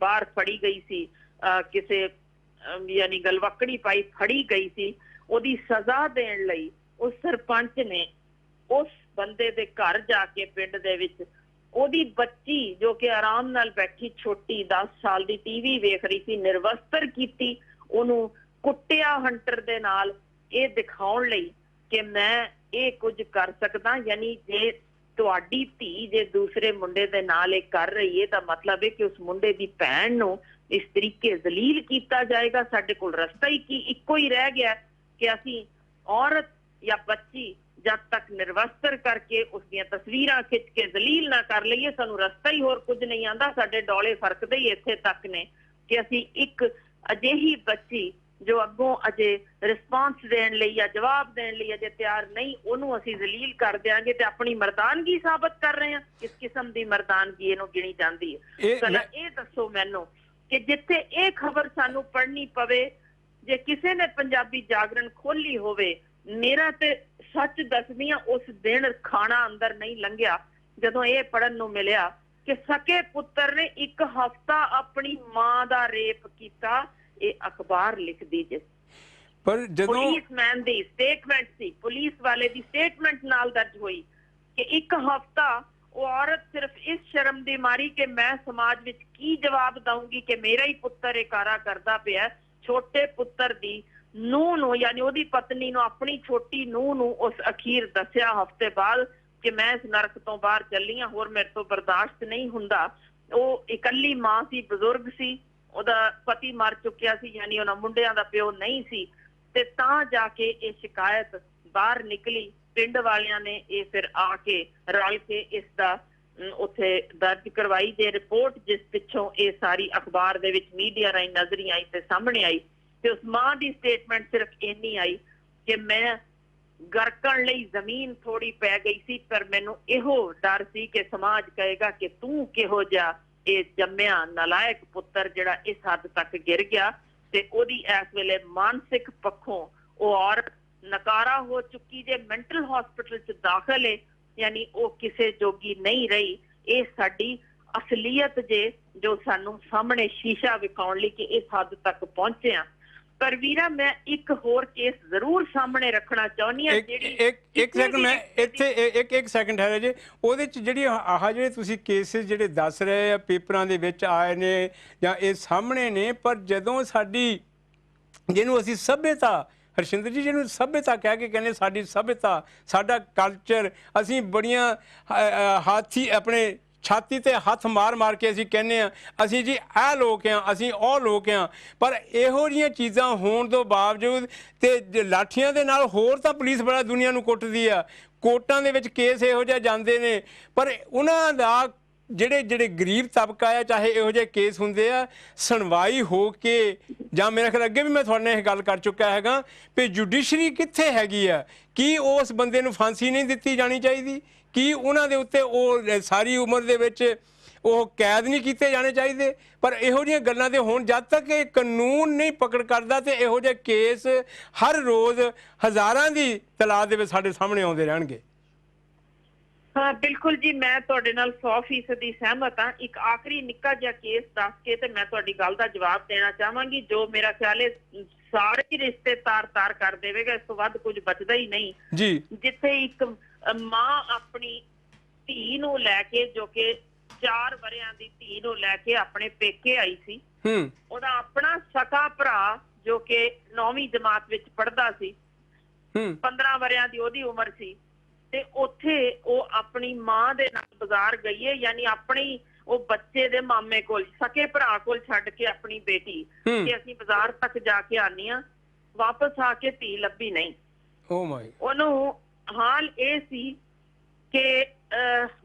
ਬਾਹਰ ਫੜੀ ਗਈ ਸੀ, ਕਿਸੇ ਯਾਨੀ ਗਲਵਕੜੀ ਪਾਈ ਫੜੀ ਗਈ ਸੀ, ਉਹਦੀ ਸਜ਼ਾ ਦੇਣ ਲਈ ਉਸ ਸਰਪੰਚ ਨੇ ਉਸ ਬੰਦੇ ਦੇ ਘਰ ਜਾ ਕੇ ਪਿੰਡ ਦੇ ਵਿੱਚ ਉਹਦੀ ਬੱਚੀ ਜੋ ਕਿ ਆਰਾਮ ਨਾਲ ਬੈਠੀ ਛੋਟੀ 10 ਸਾਲ ਦੀ ਟੀਵੀ ਵੇਖ ਰਹੀ ਸੀ, ਨਿਰਵਸਤਰ ਕੀਤੀ, ਉਹਨੂੰ ਕੁੱਟਿਆ ਹੰਟਰ ਦੇ ਨਾਲ, ਇਹ ਦਿਖਾਉਣ ਲਈ ਕਿ ਮੈਂ ਇਹ ਕੁਝ ਕਰ ਸਕਦਾ। ਯਾਨੀ ਜੇ ਤੁਹਾਡੀ ਧੀ ਜੇ ਦੂਸਰੇ ਮੁੰਡੇ ਦੇ ਨਾਲ ਇਹ ਕਰ ਰਹੀ ਹੈ ਤਾਂ ਮਤਲਬ ਹੈ ਕਿ ਉਸ ਮੁੰਡੇ ਦੀ ਭੈਣ ਨੂੰ ਇਸ ਤਰੀਕੇ ਜ਼ਲੀਲ ਕੀਤਾ ਜਾਏਗਾ। ਸਾਡੇ ਕੋਲ ਰਸਤਾ ਹੀ ਇੱਕੋ ਹੀ ਰਹਿ ਗਿਆ ਕਿ ਅਸੀਂ ਔਰਤ ਜਾਂ ਬੱਚੀ ਜਦ ਤੱਕ ਨਿਰਵਸਤਰ ਕਰਕੇ ਉਸ ਦੀਆਂ ਤਸਵੀਰਾਂ ਖਿੱਚ ਕੇ ਜ਼ਲੀਲ ਨਾ ਕਰ ਲਈਏ, ਸਾਨੂੰ ਰਸਤਾ ਹੀ ਹੋਰ ਕੁਝ ਨਹੀਂ ਆਉਂਦਾ। ਸਾਡੇ ਡੋਲੇ ਫਰਕਦੇ ਹੀ ਇੱਥੇ ਤੱਕ ਨੇ ਕਿ ਅਸੀਂ ਇੱਕ ਅਜਿਹੀ ਬੱਚੀ ਜੋ ਅੱਗੋਂ ਅਜੇ ਰਿਸਪਾਂਸ ਦੇਣ ਲਈ ਜਾਂ ਜਵਾਬ ਦੇਣ ਲਈ ਅਜੇ ਤਿਆਰ ਨਹੀਂ, ਉਹਨੂੰ ਅਸੀਂ ਜ਼ਲੀਲ ਕਰ ਦਿਆਂਗੇ ਤੇ ਆਪਣੀ ਮਰਦਾਨਗੀ ਸਾਬਤ ਕਰ ਰਹੇ ਹਾਂ। ਕਿਸ ਕਿਸਮ ਦੀ ਮਰਦਾਨਗੀ ਇਹਨੂੰ ਗਿਣੀ ਜਾਂਦੀ ਹੈ? ਪਹਿਲਾਂ ਇਹ ਦੱਸੋ ਮੈਨੂੰ ਕਿ ਜਿੱਥੇ ਇਹ ਖਬਰ ਸਾਨੂੰ ਪੜ੍ਹਨੀ ਪਵੇ, ਜੇ ਕਿਸੇ ਨੇ ਪੰਜਾਬੀ ਜਾਗਰਣ ਖੋਲੀ ਹੋਵੇ, ਮੇਰਾ ਤੇ ਸੱਚ ਦੱਸਦੀ ਹਾਂ ਉਸ ਦਿਨ ਖਾਣਾ ਅੰਦਰ ਨਹੀਂ ਲੰਘਿਆ ਜਦੋਂ ਇਹ ਪੜ੍ਹਨ ਨੂੰ ਮਿਲਿਆ ਕਿ ਸਕੇ ਪੁੱਤਰ ਨੇ 1 ਹਫ਼ਤਾ ਆਪਣੀ ਮਾਂ ਦਾ ਰੇਪ ਕੀਤਾ। ਇਹ ਅਖਬਾਰ ਲਿਖਦੀ ਜੇ, ਪਰ ਜਦੋਂ ਪੁਲਿਸਮੈਨ ਦੀ ਸਟੇਟਮੈਂਟ ਸੀ, ਪੁਲਿਸ ਵਾਲੇ ਦੀ ਸਟੇਟਮੈਂਟ ਨਾਲ ਦਰਜ ਹੋਈ ਕਿ 1 ਹਫ਼ਤਾ ਉਹ ਔਰਤ ਸਿਰਫ ਇਸ ਸ਼ਰਮ ਦੀ ਮਾਰੀ ਕਿ ਮੈਂ ਸਮਾਜ ਵਿੱਚ ਕੀ ਜਵਾਬ ਦਊਂਗੀ ਕਿ ਮੇਰਾ ਹੀ ਪੁੱਤਰ ਇਹ ਕਾਰਾ ਕਰਦਾ ਪਿਆ। ਛੋਟੇ ਪੁੱਤਰ ਦੀ ਨੂੰਹ ਨੂੰ ਯਾਨੀ ਉਹਦੀ ਪਤਨੀ ਨੂੰ, ਆਪਣੀ ਛੋਟੀ ਨੂੰਹ ਨੂੰ ਉਸ ਅਖੀਰ ਦੱਸਿਆ ਹਫ਼ਤੇ ਬਾਅਦ ਕਿ ਮੈਂ ਇਸ ਨਰਕ ਤੋਂ ਬਾਹਰ ਚੱਲੀ ਹਾਂ, ਹੋਰ ਮੇਰੇ ਤੋਂ ਬਰਦਾਸ਼ਤ ਨਹੀਂ ਹੁੰਦਾ। ਉਹ ਇਕੱਲੀ ਮਾਂ ਸੀ, ਬਜ਼ੁਰਗ ਸੀ, ਉਹਦਾ ਪਤੀ ਮਰ ਚੁੱਕਿਆ ਸੀ, ਯਾਨੀ ਉਹਨਾਂ ਮੁੰਡਿਆਂ ਦਾ ਪਿਓ ਨਹੀਂ ਸੀ, ਤੇ ਤਾਂ ਜਾ ਕੇ ਇਹ ਸ਼ਿਕਾਇਤ ਬਾਹਰ ਨਿਕਲੀ। ਪਿੰਡ ਵਾਲਿਆਂ ਨੇ ਇਹ ਫਿਰ ਆ ਕੇ ਰਲ ਕੇ ਇਸ ਦਾ ਉੱਥੇ ਦਰਜ ਕਰਵਾਈ ਜੇ ਰਿਪੋਰਟ, ਜਿਸ ਪਿੱਛੋਂ ਇਹ ਸਾਰੀ ਅਖਬਾਰ ਦੇ ਵਿੱਚ ਮੀਡੀਆ ਰਾਹੀਂ ਨਜ਼ਰੀ ਆਈ ਤੇ ਸਾਹਮਣੇ ਆਈ। ਤੇ ਉਸ ਮਾਂ ਦੀ ਸਟੇਟਮੈਂਟ ਸਿਰਫ ਇੰਨੀ ਆਈ ਕਿ ਮੈਂ ਗਰਕਣ ਲਈ ਜ਼ਮੀਨ ਥੋੜੀ ਪੈ ਗਈ ਸੀ, ਪਰ ਮੈਨੂੰ ਇਹੋ ਡਰ ਸੀ ਕਿ ਸਮਾਜ ਕਹੇਗਾ ਕਿ ਤੂੰ ਕਿਹੋ ਜਿਹਾ ਇਹ ਜੰਮਿਆ ਨਲਾਇਕ ਪੁੱਤਰ ਜਿਹੜਾ ਇਸ ਹੱਦ ਤੱਕ ਗਿਰ ਗਿਆ। ਤੇ ਉਹਦੀ ਇਸ ਵੇਲੇ ਮਾਨਸਿਕ ਪੱਖੋਂ ਉਹ ਔਰਤ ਨਕਾਰਾ ਹੋ ਚੁੱਕੀ ਜੇ, ਮੈਂਟਲ ਹਸਪੀਟਲ 'ਚ ਦਾਖਲ ਹੈ, ਯਾਨੀ ਉਹ ਕਿਸੇ ਜੋਗੀ ਨਹੀਂ ਰਹੀ। ਇਹ ਸਾਡੀ ਅਸਲੀਅਤ ਜੇ ਜੋ ਸਾਨੂੰ ਸਾਹਮਣੇ ਸ਼ੀਸ਼ਾ ਵਿਖਾਉਣ ਲਈ ਕਿ ਇਸ ਹੱਦ ਤੱਕ ਪਹੁੰਚੇ ਆ। ਪਰ ਵੀਰਾ ਮੈਂ ਇੱਕ ਹੋਰ ਕੇਸ ਜ਼ਰੂਰ ਸਾਹਮਣੇ ਰੱਖਣਾ ਚਾਹੁੰਦੀ ਹਾਂ, ਜਿਹੜੀ ਇੱਕ ਸੈਕਿੰਡ ਮੈਂ ਇੱਥੇ ਇੱਕ ਸੈਕਿੰਡ ਹੈ ਜੀ, ਉਹਦੇ 'ਚ ਜਿਹੜੀ ਜਿਹੜੇ ਤੁਸੀਂ ਕੇਸਿਸ ਜਿਹੜੇ ਦੱਸ ਰਹੇ ਆ ਪੇਪਰਾਂ ਦੇ ਵਿੱਚ ਆਏ ਨੇ ਜਾਂ ਇਹ ਸਾਹਮਣੇ ਨੇ, ਪਰ ਜਦੋਂ ਸਾਡੀ ਜਿਹਨੂੰ ਅਸੀਂ ਸੱਭਿਅਤਾ, ਹਰਸ਼ਿੰਦਰ ਜੀ ਜਿਹਨੂੰ ਸੱਭਿਅਤਾ ਕਹਿ ਕੇ ਕਹਿੰਦੇ, ਸਾਡੀ ਸੱਭਿਅਤਾ, ਸਾਡਾ ਕਲਚਰ, ਅਸੀਂ ਬੜੀਆਂ ਹਾਥੀ ਆਪਣੇ ਛਾਤੀ ਤੇ ਹੱਥ ਮਾਰ ਮਾਰ ਕੇ ਅਸੀਂ ਕਹਿੰਦੇ ਹਾਂ ਅਸੀਂ ਜੀ ਇਹ ਲੋਕ ਹਾਂ, ਅਸੀਂ ਉਹ ਲੋਕ ਹਾਂ, ਪਰ ਇਹੋ ਜਿਹੀਆਂ ਚੀਜ਼ਾਂ ਹੋਣ ਤੋਂ ਬਾਵਜੂਦ ਤੇ ਲਾਠੀਆਂ ਦੇ ਨਾਲ ਹੋਰ ਤਾਂ ਪੁਲਿਸ ਬੜਾ ਦੁਨੀਆ ਨੂੰ ਕੁੱਟਦੀ ਆ, ਕੋਰਟਾਂ ਦੇ ਵਿੱਚ ਕੇਸ ਇਹੋ ਜਿਹੇ ਜਾਂਦੇ ਨੇ, ਪਰ ਉਹਨਾਂ ਦਾ ਜਿਹੜੇ ਗਰੀਬ ਤਬਕਾ ਆ, ਚਾਹੇ ਇਹੋ ਜਿਹੇ ਕੇਸ ਹੁੰਦੇ ਆ, ਸੁਣਵਾਈ ਹੋ ਕੇ, ਜਾਂ ਮੇਰੇ ਖਿਆਲ ਅੱਗੇ ਵੀ ਮੈਂ ਤੁਹਾਡੇ ਨਾਲ ਇਹ ਗੱਲ ਕਰ ਚੁੱਕਾ ਹੈਗਾ ਵੀ ਜੁਡੀਸ਼ਰੀ ਕਿੱਥੇ ਹੈਗੀ ਆ? ਕੀ ਉਸ ਬੰਦੇ ਨੂੰ ਫਾਂਸੀ ਨਹੀਂ ਦਿੱਤੀ ਜਾਣੀ ਚਾਹੀਦੀ? ਕੀ ਉਹਨਾਂ ਦੇ ਉੱਤੇ ਉਹ ਸਾਰੀ ਉਮਰ ਦੇ ਵਿੱਚ ਉਹ ਕੈਦ ਨਹੀਂ ਕੀਤੇ ਜਾਣੇ ਚਾਹੀਦੇ? ਪਰ ਇਹੋ ਜਿਹੀਆਂ ਗੱਲਾਂ ਦੇ ਹੋਣ, ਜਦ ਤੱਕ ਇਹ ਕਾਨੂੰਨ ਨਹੀਂ ਪਕੜ ਕਰਦਾ ਤੇ ਇਹੋ ਜਿਹੇ ਕੇਸ ਹਰ ਰੋਜ਼ ਹਜ਼ਾਰਾਂ ਦੀ ਤਾਦਾਦ ਦੇ ਵਿੱਚ ਸਾਡੇ ਸਾਹਮਣੇ ਆਉਂਦੇ ਰਹਿਣਗੇ। ਹਾਂ ਬਿਲਕੁਲ ਜੀ, ਮੈਂ ਤੁਹਾਡੇ ਨਾਲ 100% ਸਹਿਮਤ ਹਾਂ। ਇੱਕ ਆਖਰੀ ਨਿੱਕਾ ਜਿਹਾ ਕੇਸ ਦੱਸ ਕੇ ਤੇ ਮੈਂ ਤੁਹਾਡੀ ਗੱਲ ਦਾ ਜਵਾਬ ਦੇਣਾ ਚਾਹਾਂਗੀ, ਜੋ ਮੇਰਾ ਖਿਆਲ ਹੈ ਸਾਰੇ ਰਿਸ਼ਤੇ ਤਾਰ ਕਰ ਦੇਵੇਗਾ, ਇਸ ਤੋਂ ਵੱਧ ਕੁਝ ਬਚਦਾ ਹੀ ਨਹੀਂ ਜੀ। ਜਿੱਥੇ ਇੱਕ ਮਾਂ ਆਪਣੀ ਧੀ ਨੂੰ ਲੈ ਕੇ, ਜੋ ਕਿ 4 ਵਰਿਆਂ ਦੀ ਧੀ ਨੂੰ ਲੈ ਕੇ ਆਪਣੇ ਪੇਕੇ ਆਈ ਸੀ, ਉਹਦਾ ਆਪਣਾ ਸਕਾ ਭਰਾ ਜੋ ਕਿ 9ਵੀਂ ਜਮਾਤ ਵਿੱਚ ਪੜ੍ਹਦਾ ਸੀ, 15 ਵਰਿਆਂ ਦੀ ਉਹਦੀ ਉਮਰ ਸੀ, ਤੇ ਉੱਥੇ ਉਹ ਆਪਣੀ ਮਾਂ ਦੇ ਨਾਲ ਬਾਜ਼ਾਰ ਗਈ ਹੈ, ਯਾਨੀ ਆਪਣੀ ਉਹ ਬੱਚੇ ਦੇ ਮਾਮੇ ਕੋਲ, ਸਕੇ ਭਰਾ ਕੋਲ ਛੱਡ ਕੇ ਆਪਣੀ ਬੇਟੀ ਕਿ ਅਸੀਂ ਬਾਜ਼ਾਰ ਤੱਕ ਜਾ ਕੇ ਆਨੀ ਆ, ਵਾਪਸ ਆ ਕੇ ਧੀ ਲੱਭੀ ਨਹੀਂ। ਉਹਨੂੰ ਹਾਲ ਇਹ ਸੀ ਕਿ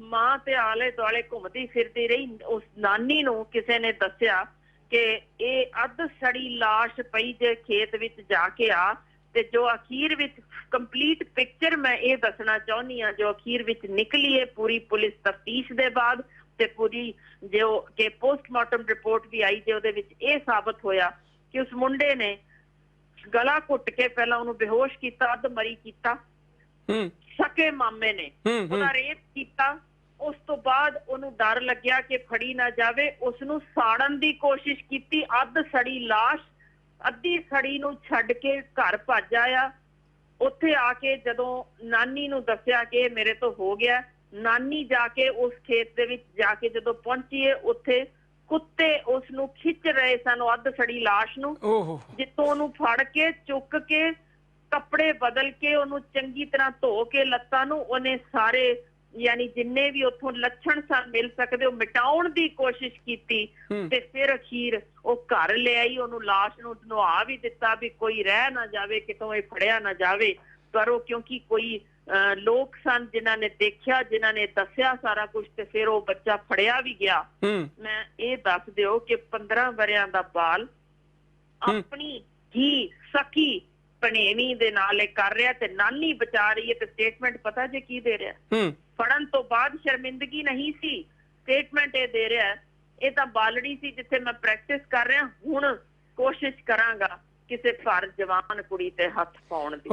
ਮਾਂ ਤੇ ਆਲੇ ਦੁਆਲੇ ਘੁੰਮਦੀ ਫਿਰਦੀ ਰਹੀ। ਉਸ ਨਾਨੀ ਨੂੰ ਕਿਸੇ ਨੇ ਦੱਸਿਆ ਕਿ ਇਹ ਅੱਧ ਸੜੀ ਲਾਸ਼ ਪਈ ਜੇ ਖੇਤ ਵਿੱਚ ਜਾ ਕੇ ਆ, ਤੇ ਜੋ ਅਖੀਰ ਵਿੱਚ ਕੰਪਲੀਟ ਪਿਕਚਰ ਮੈਂ ਇਹ ਦੱਸਣਾ ਚਾਹੁੰਦੀ ਹਾਂ, ਜੋ ਅਖੀਰ ਵਿੱਚ ਨਿਕਲੀ ਹੈ ਪੂਰੀ ਪੁਲਿਸ ਤਫਤੀਸ਼ ਦੇ ਬਾਅਦ, ਤੇ ਪੂਰੀ ਜੋ ਕਿ ਪੋਸਟਮਾਰਟਮ ਰਿਪੋਰਟ ਵੀ ਆਈ, ਜੇ ਉਹਦੇ ਵਿੱਚ ਇਹ ਸਾਬਤ ਹੋਇਆ ਕਿ ਉਸ ਮੁੰਡੇ ਨੇ ਗਲਾ ਘੁੱਟ ਕੇ ਪਹਿਲਾਂ ਉਹਨੂੰ ਬੇਹੋਸ਼ ਕੀਤਾ, ਅੱਧ ਮਰੀ ਕੀਤਾ। ਸਕੇ ਮਾਮੇ ਨੇ ਉਹਦਾ ਰੇਪ ਕੀਤਾ। ਉਸ ਤੋਂ ਬਾਅਦ ਉਹਨੂੰ ਡਰ ਲੱਗਿਆ ਕਿ ਫੜੀ ਨਾ ਜਾਵੇ, ਉਸਨੂੰ ਸਾੜਨ ਦੀ ਕੋਸ਼ਿਸ਼ ਕੀਤੀ। ਅੱਧ ਸੜੀ ਲਾਸ਼, ਅੱਧੀ ਸੜੀ ਨੂੰ ਛੱਡ ਕੇ ਘਰ ਭੱਜ ਆਇਆ। ਉੱਥੇ ਆ ਕੇ ਜਦੋਂ ਨਾਨੀ ਨੂੰ ਦੱਸਿਆ ਕਿ ਮੇਰੇ ਤੋਂ ਹੋ ਗਿਆ, ਨਾਨੀ ਜਾ ਕੇ ਉਸ ਖੇਤ ਦੇ ਵਿੱਚ ਜਾ ਕੇ ਜਦੋਂ ਪਹੁੰਚੀ, ਉੱਥੇ ਕੁੱਤੇ ਉਸ ਨੂੰ ਖਿੱਚ ਰਹੇ ਸਨ, ਅੱਧ ਸੜੀ ਲਾਸ਼ ਨੂੰ, ਜਿੱਥੋਂ ਉਹਨੂੰ ਫੜ ਕੇ ਚੁੱਕ ਕੇ ਕੱਪੜੇ ਬਦਲ ਕੇ ਉਹਨੂੰ ਚੰਗੀ ਤਰ੍ਹਾਂ ਧੋ ਕੇ ਲੱਤਾਂ ਨੂੰ ਉਹਨੇ ਸਾਰੇ ਯਾਨੀ ਜਿੰਨੇ ਵੀ ਉੱਥੋਂ ਲੱਛਣ ਸਨ ਮਿਲ ਸਕਦੇ ਉਹ ਮਿਟਾਉਣ ਦੀ ਕੋਸ਼ਿਸ਼ ਕੀਤੀ। ਤੇ ਫਿਰ ਅਖੀਰ ਉਹ ਘਰ ਲਿਆਈ, ਉਹਨੂੰ ਲਾਸ਼ ਨੂੰ ਨੁਹਾ ਵੀ ਦਿੱਤਾ ਵੀ ਕੋਈ ਰਹਿ ਨਾ ਜਾਵੇ, ਕਿਤੋਂ ਇਹ ਫੜਿਆ ਨਾ ਜਾਵੇ। ਪਰ ਉਹ ਕਿਉਂਕਿ ਕੋਈ ਲੋਕ ਸਨ ਜਿਨ੍ਹਾਂ ਨੇ ਦੇਖਿਆ, ਜਿਨ੍ਹਾਂ ਨੇ ਦੱਸਿਆ ਸਾਰਾ ਕੁਝ, ਤੇ ਫਿਰ ਉਹ ਬੱਚਾ ਫੜਿਆ ਵੀ ਗਿਆ। ਮੈਂ ਇਹ ਦੱਸ ਦਿਓ ਕਿ 15 ਵਰਿਆਂ ਦਾ ਬਾਲ ਆਪਣੀ ਹੀ ਸਕੀ ਭਣੇਵੀਂ ਦੇ ਨਾਲ ਇਹ ਕਰ ਰਿਹਾ ਤੇ ਨਾਨੀ ਬਚਾ ਰਹੀ ਹੈ। ਤੇ ਸਟੇਟਮੈਂਟ ਪਤਾ ਜੇ ਕੀ ਦੇ ਰਿਹਾ? ਫੜਨ ਤੋਂ ਬਾਅਦ ਸ਼ਰਮਿੰਦਗੀ ਨਹੀਂ ਸੀ, ਸਟੇਟਮੈਂਟ ਇਹ ਦੇ ਰਿਹਾ ਇਹ ਤਾਂ ਬਾਲੜੀ ਸੀ ਜਿੱਥੇ ਮੈਂ ਪ੍ਰੈਕਟਿਸ ਕਰ ਰਿਹਾ, ਹੁਣ ਕੋਸ਼ਿਸ਼ ਕਰਾਂਗਾ ਕਿਸੇ ਘਰ ਜਵਾਨ ਕੁੜੀ ਤੇ ਹੱਥ ਪਾਉਣ ਦੀ।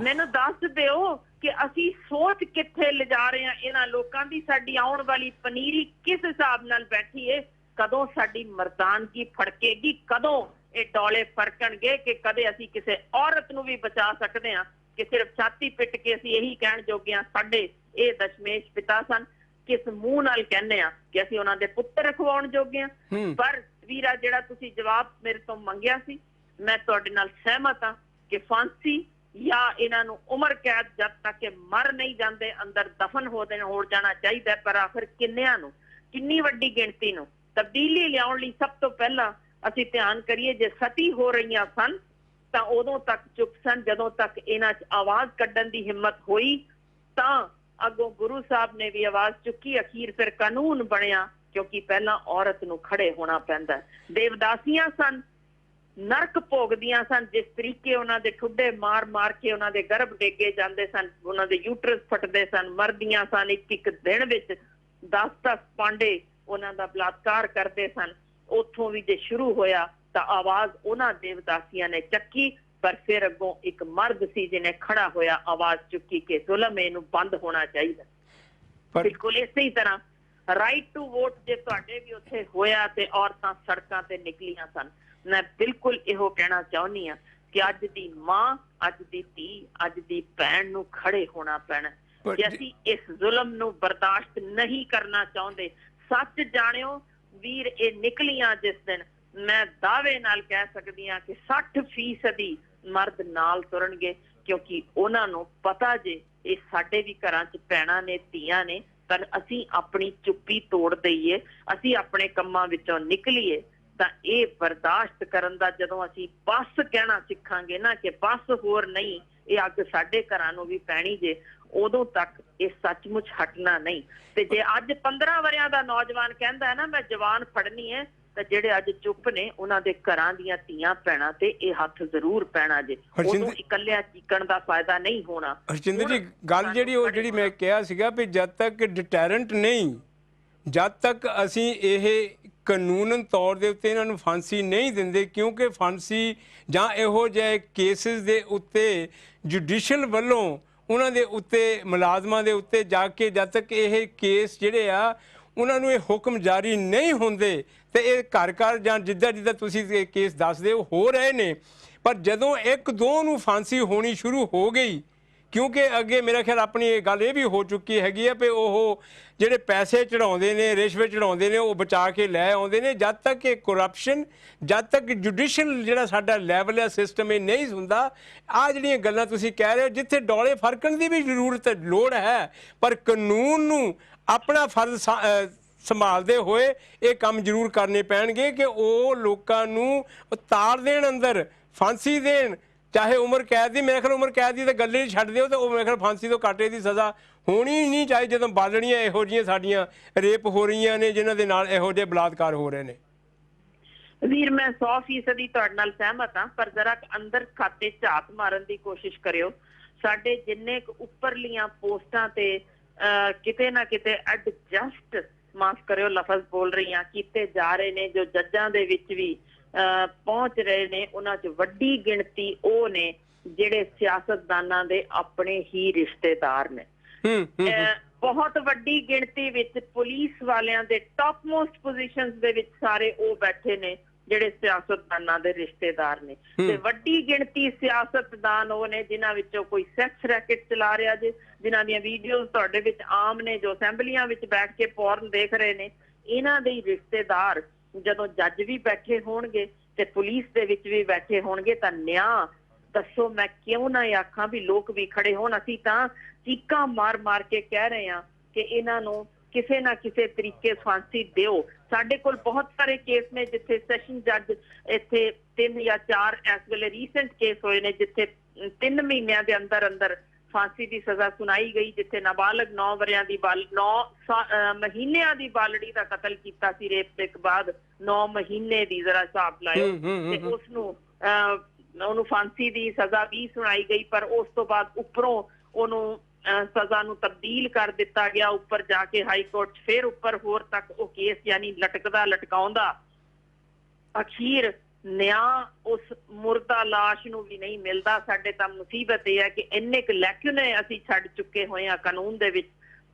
ਮੈਨੂੰ ਦੱਸ ਦਿਓ ਕਿ ਅਸੀਂ ਸੋਚ ਕਿੱਥੇ ਲਿਜਾ ਰਹੇ ਹਾਂ ਇਹਨਾਂ ਲੋਕਾਂ ਦੀ। ਸਾਡੀ ਆਉਣ ਵਾਲੀ ਪਨੀਰੀ ਕਿਸ ਹਿਸਾਬ ਨਾਲ ਬੈਠੀ ਏ? ਕਦੋਂ ਸਾਡੀ ਮਰਦਾਨਗੀ ਫੜਕੇਗੀ? ਕਦੋਂ ਇਹ ਡੋਲੇ ਫਰਕਣਗੇ ਕਿ ਕਦੇ ਅਸੀਂ ਕਿਸੇ ਔਰਤ ਨੂੰ ਵੀ ਬਚਾ ਸਕਦੇ ਹਾਂ ਕਿ ਸਿਰਫ ਛਾਤੀ ਪਿੱਟ ਕੇ ਅਸੀਂ ਇਹੀ ਕਹਿਣ ਜੋਗੇ ਹਾਂ ਸਾਡੇ ਇਹ ਦਸ਼ਮੇਸ਼ ਪਿਤਾ ਸਨ? ਕਿਸ ਮੂੰਹ ਨਾਲ ਕਹਿੰਦੇ ਆ ਕਿ ਅਸੀਂ ਉਹਨਾਂ ਦੇ ਪੁੱਤਰ ਰਖਵਾਉਣ ਜੋਗੇ ਹਾਂ? ਪਰ ਵੀਰਾ, ਜਿਹੜਾ ਤੁਸੀਂ ਜਵਾਬ ਮੇਰੇ ਤੋਂ ਮੰਗਿਆ ਸੀ, ਮੈਂ ਤੁਹਾਡੇ ਨਾਲ ਸਹਿਮਤ ਹਾਂ ਕਿ ਫਾਂਸੀ ਜਾਂ ਇਹਨਾਂ ਨੂੰ ਉਮਰ ਕੈਦ ਜਦ ਤੱਕ ਇਹ ਮਰ ਨਹੀਂ ਜਾਂਦੇ ਅੰਦਰ ਦਫਨ ਹੋ ਜਾਣਾ ਚਾਹੀਦਾ। ਪਰ ਆਖਿਰ ਕਿੰਨਿਆਂ ਨੂੰ, ਕਿੰਨੀ ਵੱਡੀ ਗਿਣਤੀ ਨੂੰ ਤਬਦੀਲੀ ਲਿਆਉਣ ਲਈ ਸਭ ਤੋਂ ਪਹਿਲਾਂ ਅਸੀਂ ਧਿਆਨ ਕਰੀਏ, ਜੇ ਸਤੀ ਹੋ ਰਹੀਆਂ ਸਨ ਤਾਂ ਉਦੋਂ ਤੱਕ ਚੁੱਪ ਸਨ, ਜਦੋਂ ਤੱਕ ਇਹਨਾਂ 'ਚ ਆਵਾਜ਼ ਕੱਢਣ ਦੀ ਹਿੰਮਤ ਹੋਈ ਤਾਂ ਅੱਗੋਂ ਗੁਰੂ ਸਾਹਿਬ ਨੇ ਵੀ ਆਵਾਜ਼ ਚੁੱਕੀ। ਅਖੀਰ ਫਿਰ ਕਾਨੂੰਨ ਬਣਿਆ, ਕਿਉਂਕਿ ਪਹਿਲਾਂ ਔਰਤ ਨੂੰ ਖੜੇ ਹੋਣਾ ਪੈਂਦਾ। ਦੇਵਦਾਸੀਆਂ ਸਨ, ਨਰਕ ਭੋਗਦੀਆਂ ਸਨ, ਜਿਸ ਤਰੀਕੇ ਉਹਨਾਂ ਦੇ ਠੁੱਡੇ ਮਾਰ ਮਾਰ ਕੇ ਉਹਨਾਂ ਦੇ ਗਰਭ ਡੇਗੇ ਜਾਂਦੇ ਸਨ, ਉਹਨਾਂ ਦੇ ਯੂਟਰਸ ਫਟਦੇ ਸਨ, ਮਰਦੀਆਂ ਸਨ। ਇੱਕ ਦਿਨ ਵਿੱਚ 10-10 ਪਾਂਡੇ ਉਹਨਾਂ ਦਾ ਬਲਾਤਕਾਰ ਕਰਦੇ ਸਨ। ਉੱਥੋਂ ਵੀ ਜੇ ਸ਼ੁਰੂ ਹੋਇਆ ਤਾਂ ਆਵਾਜ਼ ਉਹਨਾਂ ਦੇਵਦਾਸੀਆਂ ਨੇ ਚੱਕੀ, ਪਰ ਫਿਰ ਅੱਗੋਂ ਇੱਕ ਮਰਦ ਸੀ ਜਿਹਨੇ ਖੜਾ ਹੋਇਆ ਆਵਾਜ਼ ਚੁੱਕੀ ਕਿ ਜ਼ੁਲਮ ਇਹਨੂੰ ਬੰਦ ਹੋਣਾ ਚਾਹੀਦਾ। ਬਿਲਕੁਲ ਇਸੇ ਤਰ੍ਹਾਂ ਰਾਈਟ ਟੂ ਵੋਟ ਜੇ ਤੁਹਾਡੇ ਵੀ ਉੱਥੇ ਹੋਇਆ ਤੇ ਔਰਤਾਂ ਸੜਕਾਂ ਤੇ ਨਿਕਲੀਆਂ ਸਨ। ਮੈਂ ਬਿਲਕੁਲ ਇਹੋ ਕਹਿਣਾ ਚਾਹੁੰਦੀ ਹਾਂ ਕਿ ਅੱਜ ਦੀ ਮਾਂ, ਅੱਜ ਦੀ ਧੀ, ਅੱਜ ਦੀ ਭੈਣ ਨੂੰ ਖੜੇ ਹੋਣਾ ਪੈਣਾ ਕਿ ਅਸੀਂ ਇਸ ਜ਼ੁਲਮ ਨੂੰ ਬਰਦਾਸ਼ਤ ਨਹੀਂ ਕਰਨਾ ਚਾਹੁੰਦੇ। ਸੱਚ ਜਾਣਿਓ ਵੀਰ, ਇਹ ਨਿਕਲੀਆਂ ਜਿਸ ਦਿਨ, ਮੈਂ ਦਾਅਵੇ ਨਾਲ ਕਹਿ ਸਕਦੀ ਹਾਂ ਕਿ 60% ਮਰਦ ਨਾਲ ਤੁਰਨਗੇ, ਕਿਉਂਕਿ ਉਹਨਾਂ ਨੂੰ ਪਤਾ ਜੇ ਇਹ ਸਾਡੇ ਵੀ ਘਰਾਂ 'ਚ ਭੈਣਾਂ ਨੇ, ਧੀਆਂ ਨੇ, ਤਾਂ ਅਸੀਂ ਆਪਣੀ ਚੁੱਪੀ ਤੋੜ ਦਈਏ, ਅਸੀਂ ਆਪਣੇ ਕੰਮਾਂ ਵਿੱਚੋਂ ਨਿਕਲੀਏ ਤਾਂ ਇਹ ਬਰਦਾਸ਼ਤ ਕਰਨ ਦਾ ਜਦੋਂ ਅਸੀਂ ਬਸ ਕਹਿਣਾ ਸਿੱਖਾਂਗੇ ਨਾ ਕਿ ਬਸ ਹੋਰ ਨਹੀਂ, ਇਹ ਅੱਗ ਸਾਡੇ ਘਰਾਂ ਨੂੰ ਵੀ ਪੈਣੀ ਜੇ, ਉਦੋਂ ਤੱਕ ਇਹ ਸੱਚਮੁੱਚ ਹਟਣਾ ਨਹੀਂ। ਤੇ ਜੇ ਅੱਜ 15 ਵਰਿਆਂ ਦਾ ਨੌਜਵਾਨ ਕਹਿੰਦਾ ਹੈ ਨਾ ਮੈਂ ਜਵਾਨ ਫੜਨੀ ਹੈ, ਤਾਂ ਜਿਹੜੇ ਅੱਜ ਚੁੱਪ ਨੇ ਉਹਨਾਂ ਦੇ ਘਰਾਂ ਦੀਆਂ ਧੀਆਂ ਭੈਣਾਂ ਤੇ ਇਹ ਹੱਥ ਜ਼ਰੂਰ ਪੈਣਾ ਜੇ। ਉਦੋਂ ਇਕੱਲਿਆਂ ਚੀਕਣ ਦਾ ਫਾਇਦਾ ਨਹੀਂ ਹੋਣਾ। ਹਰਜਿੰਦਰ ਜੀ, ਗੱਲ ਜਿਹੜੀ ਮੈਂ ਕਿਹਾ ਸੀਗਾ ਵੀ ਜਦ ਤੱਕ ਡਿਟੈਰੈਂਟ ਨਹੀਂ, ਜਦ ਤੱਕ ਅਸੀਂ ਇਹ ਕਾਨੂੰਨਨ ਤੌਰ ਦੇ ਉੱਤੇ ਇਹਨਾਂ ਨੂੰ ਫਾਂਸੀ ਨਹੀਂ ਦਿੰਦੇ, ਕਿਉਂਕਿ ਫਾਂਸੀ ਜਾਂ ਇਹੋ ਜਿਹੇ ਕੇਸਿਸ ਦੇ ਉੱਤੇ ਜੁਡੀਸ਼ੀਅਲ ਵੱਲੋਂ ਉਹਨਾਂ ਦੇ ਉੱਤੇ, ਮੁਲਾਜ਼ਮਾਂ ਦੇ ਉੱਤੇ ਜਾ ਕੇ ਜਦ ਤੱਕ ਇਹ ਕੇਸ ਜਿਹੜੇ ਆ ਉਹਨਾਂ ਨੂੰ ਇਹ ਹੁਕਮ ਜਾਰੀ ਨਹੀਂ ਹੁੰਦੇ ਤੇ ਇਹ ਘਰ ਘਰ ਜਾਂ ਜਿੱਦਾਂ ਤੁਸੀਂ ਇਹ ਕੇਸ ਦੱਸਦੇ ਹੋ ਰਹੇ ਨੇ। ਪਰ ਜਦੋਂ 1-2 ਨੂੰ ਫਾਂਸੀ ਹੋਣੀ ਸ਼ੁਰੂ ਹੋ ਗਈ, ਕਿਉਂਕਿ ਅੱਗੇ ਮੇਰਾ ਖਿਆਲ ਆਪਣੀ ਇਹ ਗੱਲ ਇਹ ਵੀ ਹੋ ਚੁੱਕੀ ਹੈਗੀ ਹੈ ਵੀ ਉਹ ਜਿਹੜੇ ਪੈਸੇ ਚੜਾਉਂਦੇ ਨੇ, ਰਿਸ਼ਵਤ ਚੜਾਉਂਦੇ ਨੇ, ਉਹ ਬਚਾ ਕੇ ਲੈ ਆਉਂਦੇ ਨੇ। ਜਦ ਤੱਕ ਇਹ ਕਰਪਸ਼ਨ, ਜਦ ਤੱਕ ਜੁਡੀਸ਼ੀਅਲ ਜਿਹੜਾ ਸਾਡਾ ਲੈਵਲ ਹੈ, ਸਿਸਟਮ, ਇਹ ਨਹੀਂ ਹੁੰਦਾ, ਆਹ ਜਿਹੜੀਆਂ ਗੱਲਾਂ ਤੁਸੀਂ ਕਹਿ ਰਹੇ ਹੋ, ਜਿੱਥੇ ਡੋਲੇ ਫਰਕਣ ਦੀ ਵੀ ਜ਼ਰੂਰਤ ਲੋੜ ਹੈ, ਪਰ ਕਾਨੂੰਨ ਨੂੰ ਆਪਣਾ ਫਰਜ਼ ਸੰਭਾਲਦੇ ਹੋਏ ਇਹ ਕੰਮ ਜ਼ਰੂਰ ਕਰਨੇ ਪੈਣਗੇ ਕਿ ਉਹ ਲੋਕਾਂ ਨੂੰ ਤਾੜ ਦੇਣ, ਅੰਦਰ ਫਾਂਸੀ ਦੇਣ, ਚਾਹੇ ਉਮਰ ਕੈਦ ਦੀ। ਮੇਰੇ ਖਿਆਲ ਉਮਰ ਕੈਦ ਦੀ ਤਾਂ ਗੱਲ ਹੀ ਛੱਡ ਦਿਓ, ਤਾਂ ਉਹ ਮੇਰੇ ਖਿਆਲ ਫਾਂਸੀ ਤੋਂ ਘੱਟ ਦੀ ਸਜ਼ਾ ਹੋਣੀ ਹੀ ਨਹੀਂ ਚਾਹੀਦੀ ਜਦੋਂ ਬਾਲਣੀਆਂ ਇਹੋ ਜਿਹੀਆਂ ਸਾਡੀਆਂ ਰੇਪ ਹੋ ਰਹੀਆਂ ਨੇ, ਜਿਨ੍ਹਾਂ ਦੇ ਨਾਲ ਇਹੋ ਜਿਹੇ ਬਲਾਤਕਾਰ ਹੋ ਰਹੇ ਨੇ। ਵੀਰ, ਮੈਂ 100% ਤੁਹਾਡੇ ਨਾਲ ਸਹਿਮਤ ਹਾਂ, ਪਰ ਜ਼ਰਾ ਅੰਦਰ ਖਾਤੇ ਝਾਤ ਮਾਰਨ ਦੀ ਕੋਸ਼ਿਸ਼ ਕਰਿਓ। ਸਾਡੇ ਜਿੰਨੇ ਕੁ ਉੱਪਰਲੀਆਂ ਪੋਸਟਾਂ ਤੇ ਕਿਤੇ ਨਾ ਕਿਤੇ ਐਡਜਸਟ, ਮਾਫ ਕਰਿਓ ਲਫ਼ਜ਼ ਬੋਲ ਰਹੀ ਹਾਂ, ਕੀਤੇ ਜਾ ਰਹੇ ਨੇ, ਜੋ ਜੱਜਾਂ ਦੇ ਵਿੱਚ ਵੀ ਪਹੁੰਚ ਰਹੇ ਨੇ ਉਹਨਾਂ 'ਚ ਵੱਡੀ ਗਿਣਤੀ ਉਹ ਨੇ ਜਿਹੜੇ ਸਿਆਸਤਦਾਨਾਂ ਦੇ ਆਪਣੇ ਹੀ ਰਿਸ਼ਤੇਦਾਰ ਨੇ। ਬਹੁਤ ਵੱਡੀ ਗਿਣਤੀ ਵਿੱਚ ਪੁਲਿਸ ਵਾਲਿਆਂ ਦੇ ਟੌਪ ਮੋਸਟ ਪੋਜੀਸ਼ਨਸ ਦੇ ਵਿੱਚ ਸਾਰੇ ਉਹ ਬੈਠੇ ਨੇ ਜਿਹੜੇ ਸਿਆਸਤਦਾਨਾਂ ਦੇ ਰਿਸ਼ਤੇਦਾਰ ਨੇ, ਤੇ ਵੱਡੀ ਗਿਣਤੀ ਸਿਆਸਤਦਾਨ ਉਹ ਨੇ ਜਿਨ੍ਹਾਂ ਵਿੱਚੋਂ ਕੋਈ ਸੈਕਸ ਰੈਕਟ ਚਲਾ ਰਿਹਾ ਜੇ, ਜਿਨ੍ਹਾਂ ਦੀਆਂ ਵੀਡੀਓਜ਼ ਤੁਹਾਡੇ ਵਿੱਚ ਆਮ ਨੇ, ਜੋ ਅਸੈਂਬਲੀਆਂ ਵਿੱਚ ਬੈਠ ਕੇ ਪੋਰਨ ਦੇਖ ਰਹੇ ਨੇ। ਇਹਨਾਂ ਦੇ ਰਿਸ਼ਤੇਦਾਰ ਜਦੋਂ ਜੱਜ ਵੀ ਬੈਠੇ ਹੋਣਗੇ ਤੇ ਪੁਲਿਸ ਦੇ ਵਿੱਚ ਵੀ ਬੈਠੇ ਹੋਣਗੇ ਤਾਂ ਨਿਆਂ ਦੱਸੋ ਮੈਂ ਕਿਉਂ ਨਾ ਆਖਾਂ ਵੀ ਲੋਕ ਵੀ ਖੜੇ ਹੋਣ। ਅਸੀਂ ਤਾਂ ਚੀਕਾਂ ਮਾਰ ਮਾਰ ਕੇ ਕਹਿ ਰਹੇ ਹਾਂ ਕਿ ਇਹਨਾਂ ਨੂੰ ਕਿਸੇ ਨਾ ਕਿਸੇ ਤਰੀਕੇ ਫਾਂਸੀ ਦਿਓ। ਸਾਡੇ ਕੋਲ ਬਹੁਤ ਸਾਰੇ ਕੇਸ ਨੇ ਜਿੱਥੇ ਸੈਸ਼ਨ ਜੱਜ ਇੱਥੇ 3 ਜਾਂ 4 ਇਸ ਵੇਲੇ ਰੀਸੈਂਟ ਕੇਸ ਹੋਏ ਨੇ ਜਿੱਥੇ 3 ਮਹੀਨਿਆਂ ਦੇ ਅੰਦਰ ਅੰਦਰ ਫਾਂਸੀ ਦੀ ਸਜ਼ਾ ਸੁਣਾਈ ਗਈ, ਜਿੱਥੇ ਨਾਬਾਲਗ 9 ਵਰਿਆਂ ਦੀ 9 ਮਹੀਨਿਆਂ ਦੀ ਬਾਲੜੀ ਦਾ ਕਤਲ ਕੀਤਾ ਸੀ ਰੇਪ ਦੇ ਬਾਅਦ। 9 ਮਹੀਨੇ ਦੀ ਜ਼ਰਾ ਹਿਸਾਬ ਲਾਇਓ ਤੇ ਉਹਨੂੰ ਫਾਂਸੀ ਦੀ ਸਜ਼ਾ ਵੀ ਸੁਣਾਈ ਗਈ, ਪਰ ਉਸ ਤੋਂ ਬਾਅਦ ਉੱਪਰੋਂ ਉਹਨੂੰ ਸਜ਼ਾ ਨੂੰ ਤਬਦੀਲ ਕਰ ਦਿੱਤਾ ਗਿਆ ਉੱਪਰ ਜਾ ਕੇ ਹਾਈ ਕੋਰਟ 'ਚ, ਫਿਰ ਉੱਪਰ ਹੋਰ ਤੱਕ ਉਹ ਕੇਸ ਯਾਨੀ ਲਟਕਦਾ ਲਟਕਾਉਂਦਾ ਅਖੀਰ ਨਿਆਂ ਉਸ ਮੁਰਦਾ ਲਾਸ਼ ਨੂੰ ਵੀ ਨਹੀਂ ਮਿਲਦਾ। ਸਾਡੇ ਤਾਂ ਮੁਸੀਬਤ ਇਹ ਹੈ ਕਿ ਇੰਨੇ ਕੁ ਲੈਕੂਨੇ ਅਸੀਂ ਛੱਡ ਚੁੱਕੇ ਹੋਏ ਹਾਂ ਕਾਨੂੰਨ ਦੇ ਵਿੱਚ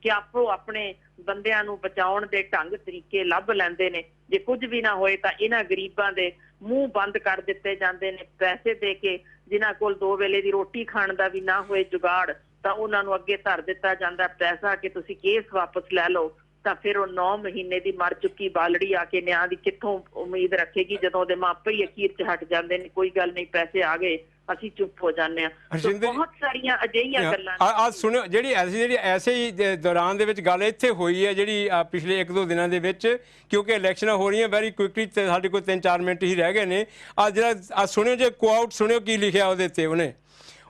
ਕਿ ਆਪੋ ਆਪਣੇ ਬੰਦਿਆਂ ਨੂੰ ਬਚਾਉਣ ਦੇ ਢੰਗ ਤਰੀਕੇ ਲੱਭ ਲੈਂਦੇ ਨੇ। ਜੇ ਕੁਝ ਵੀ ਨਾ ਹੋਏ ਤਾਂ ਇਹਨਾਂ ਗਰੀਬਾਂ ਦੇ ਮੂੰਹ ਬੰਦ ਕਰ ਦਿੱਤੇ ਜਾਂਦੇ ਨੇ ਪੈਸੇ ਦੇ ਕੇ। ਜਿਨ੍ਹਾਂ ਕੋਲ 2 ਵੇਲੇ ਦੀ ਰੋਟੀ ਖਾਣ ਦਾ ਵੀ ਨਾ ਹੋਏ ਜੁਗਾੜ ਤਾਂ ਉਹਨਾਂ ਨੂੰ ਅੱਗੇ ਧਰ ਦਿੱਤਾ ਜਾਂਦਾ ਪੈਸਾ ਕਿ ਤੁਸੀਂ ਕੇਸ ਵਾਪਸ ਲੈ ਲਓ। ਤਾਂ ਫਿਰ ਉਹ 9 ਮਹੀਨੇ ਦੀ ਮਰ ਚੁੱਕੀ ਬਾਲੜੀ ਆ ਕੇ ਨਿਆਂ ਦੀ ਕਿੱਥੋਂ ਉਮੀਦ ਰੱਖੇਗੀ ਜਦੋਂ ਉਹਦੇ ਮਾਪੇ ਹੀ ਅਖੀਰ 'ਚ ਹਟ ਜਾਂਦੇ ਨੇ, ਕੋਈ ਗੱਲ ਨਹੀਂ ਪੈਸੇ ਆ ਗਏ ਅਸੀਂ ਚੁੱਪ ਹੋ ਜਾਂਦੇ ਹਾਂ। ਬਹੁਤ ਸਾਰੀਆਂ ਅਜਿਹੀਆਂ ਗੱਲਾਂ ਆ ਸੁਣਿਓ ਜਿਹੜੀ ਐਸੇ ਹੀ ਦੌਰਾਨ ਦੇ ਵਿੱਚ ਗੱਲ ਇੱਥੇ ਹੋਈ ਹੈ ਜਿਹੜੀ ਪਿਛਲੇ 1-2 ਦਿਨਾਂ ਦੇ ਵਿੱਚ, ਕਿਉਂਕਿ ਇਲੈਕਸ਼ਨਾਂ ਹੋ ਰਹੀਆਂ ਵੈਰੀ ਕੁਇਕਲੀ ਤੇ ਸਾਡੇ ਕੋਲ 3-4 ਮਿੰਟ ਹੀ ਰਹਿ ਗਏ ਨੇ। ਆ ਜਿਹੜਾ ਸੁਣਿਓ ਜੇ ਕੋਆਊਟ ਸੁਣਿਓ ਕੀ ਲਿਖਿਆ ਉਹਦੇ ਤੇ ਉਹਨੇ,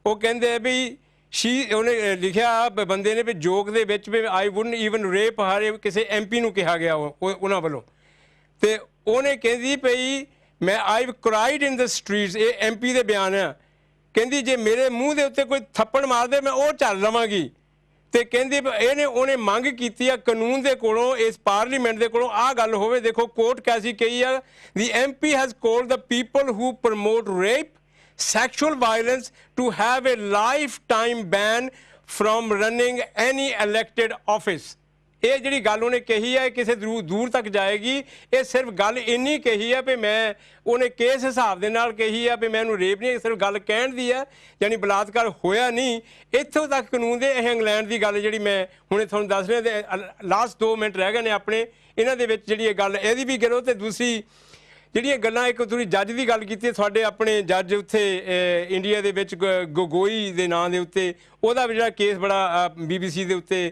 ਉਹ ਕਹਿੰਦੇ ਵੀ ਉਹਨੇ ਲਿਖਿਆ ਬੰਦੇ ਨੇ ਵੀ ਜੋਕ ਦੇ ਵਿੱਚ ਵੀ ਆਈ ਵੁਡਨਟ ਈਵਨ ਰੇਪ ਹਰ, ਕਿਸੇ MP ਨੂੰ ਕਿਹਾ ਗਿਆ ਉਹਨਾਂ ਵੱਲੋਂ, ਤੇ ਉਹਨੇ ਕਹਿੰਦੀ ਪਈ ਮੈਂ ਆਈ ਕਰਾਈਡ ਇਨ ਦ ਸਟਰੀਟਸ। ਇਹ MP ਦੇ ਬਿਆਨ ਆ। ਕਹਿੰਦੀ ਜੇ ਮੇਰੇ ਮੂੰਹ ਦੇ ਉੱਤੇ ਕੋਈ ਥੱਪੜ ਮਾਰਦੇ ਮੈਂ ਉਹ ਝੱਲ ਲਵਾਂਗੀ। ਤੇ ਕਹਿੰਦੀ ਉਹਨੇ ਮੰਗ ਕੀਤੀ ਆ ਕਾਨੂੰਨ ਦੇ ਕੋਲੋਂ, ਇਸ ਪਾਰਲੀਮੈਂਟ ਦੇ ਕੋਲੋਂ ਆਹ ਗੱਲ ਹੋਵੇ। ਦੇਖੋ ਕੋਰਟ ਕੈਸੀ ਕਹੀ ਆ, ਦੀ MP has cold the people who promote rape sexual violence to have a lifetime ban from running any elected office। ਇਹ ਜਿਹੜੀ ਗੱਲ ਉਹਨੇ ਕਹੀ ਹੈ ਕਿਸੇ ਦੂਰ ਤੱਕ ਜਾਏਗੀ। ਇਹ ਸਿਰਫ ਗੱਲ ਇੰਨੀ ਕਹੀ ਹੈ ਵੀ ਉਹਨੇ ਕੇਸ ਹਿਸਾਬ ਦੇ ਨਾਲ ਕਹੀ ਹੈ ਵੀ ਮੈਨੂੰ ਰੇਪ ਨਹੀਂ, ਸਿਰਫ ਗੱਲ ਕਹਿਣ ਦੀ ਹੈ, ਯਾਨੀ ਬਲਾਤਕਾਰ ਹੋਇਆ ਨਹੀਂ। ਇੱਥੋਂ ਤੱਕ ਕਾਨੂੰਨ ਦੇ ਇਹ ਇੰਗਲੈਂਡ ਦੀ ਗੱਲ ਜਿਹੜੀ ਮੈਂ ਹੁਣੇ ਤੁਹਾਨੂੰ ਦੱਸ ਰਿਹਾ, ਤੇ ਲਾਸਟ 2 ਮਿੰਟ ਰਹਿ ਗਏ ਨੇ ਆਪਣੇ ਇਹਨਾਂ ਦੇ ਵਿੱਚ ਜਿਹੜੀ ਇਹ ਗੱਲ ਇਹਦੀ ਵੀ ਕਰੋ। ਤੇ ਦੂਸਰੀ ਜਿਹੜੀਆਂ ਗੱਲਾਂ, ਇੱਕ ਤੁਸੀਂ ਜੱਜ ਦੀ ਗੱਲ ਕੀਤੀ, ਤੁਹਾਡੇ ਆਪਣੇ ਜੱਜ ਉੱਥੇ ਇੰਡੀਆ ਦੇ ਵਿੱਚ ਗੋਗੋਈ ਦੇ ਨਾਂ ਦੇ ਉੱਤੇ ਉਹਦਾ ਵੀ ਜਿਹੜਾ ਕੇਸ ਬੜਾ BBC ਦੇ ਉੱਤੇ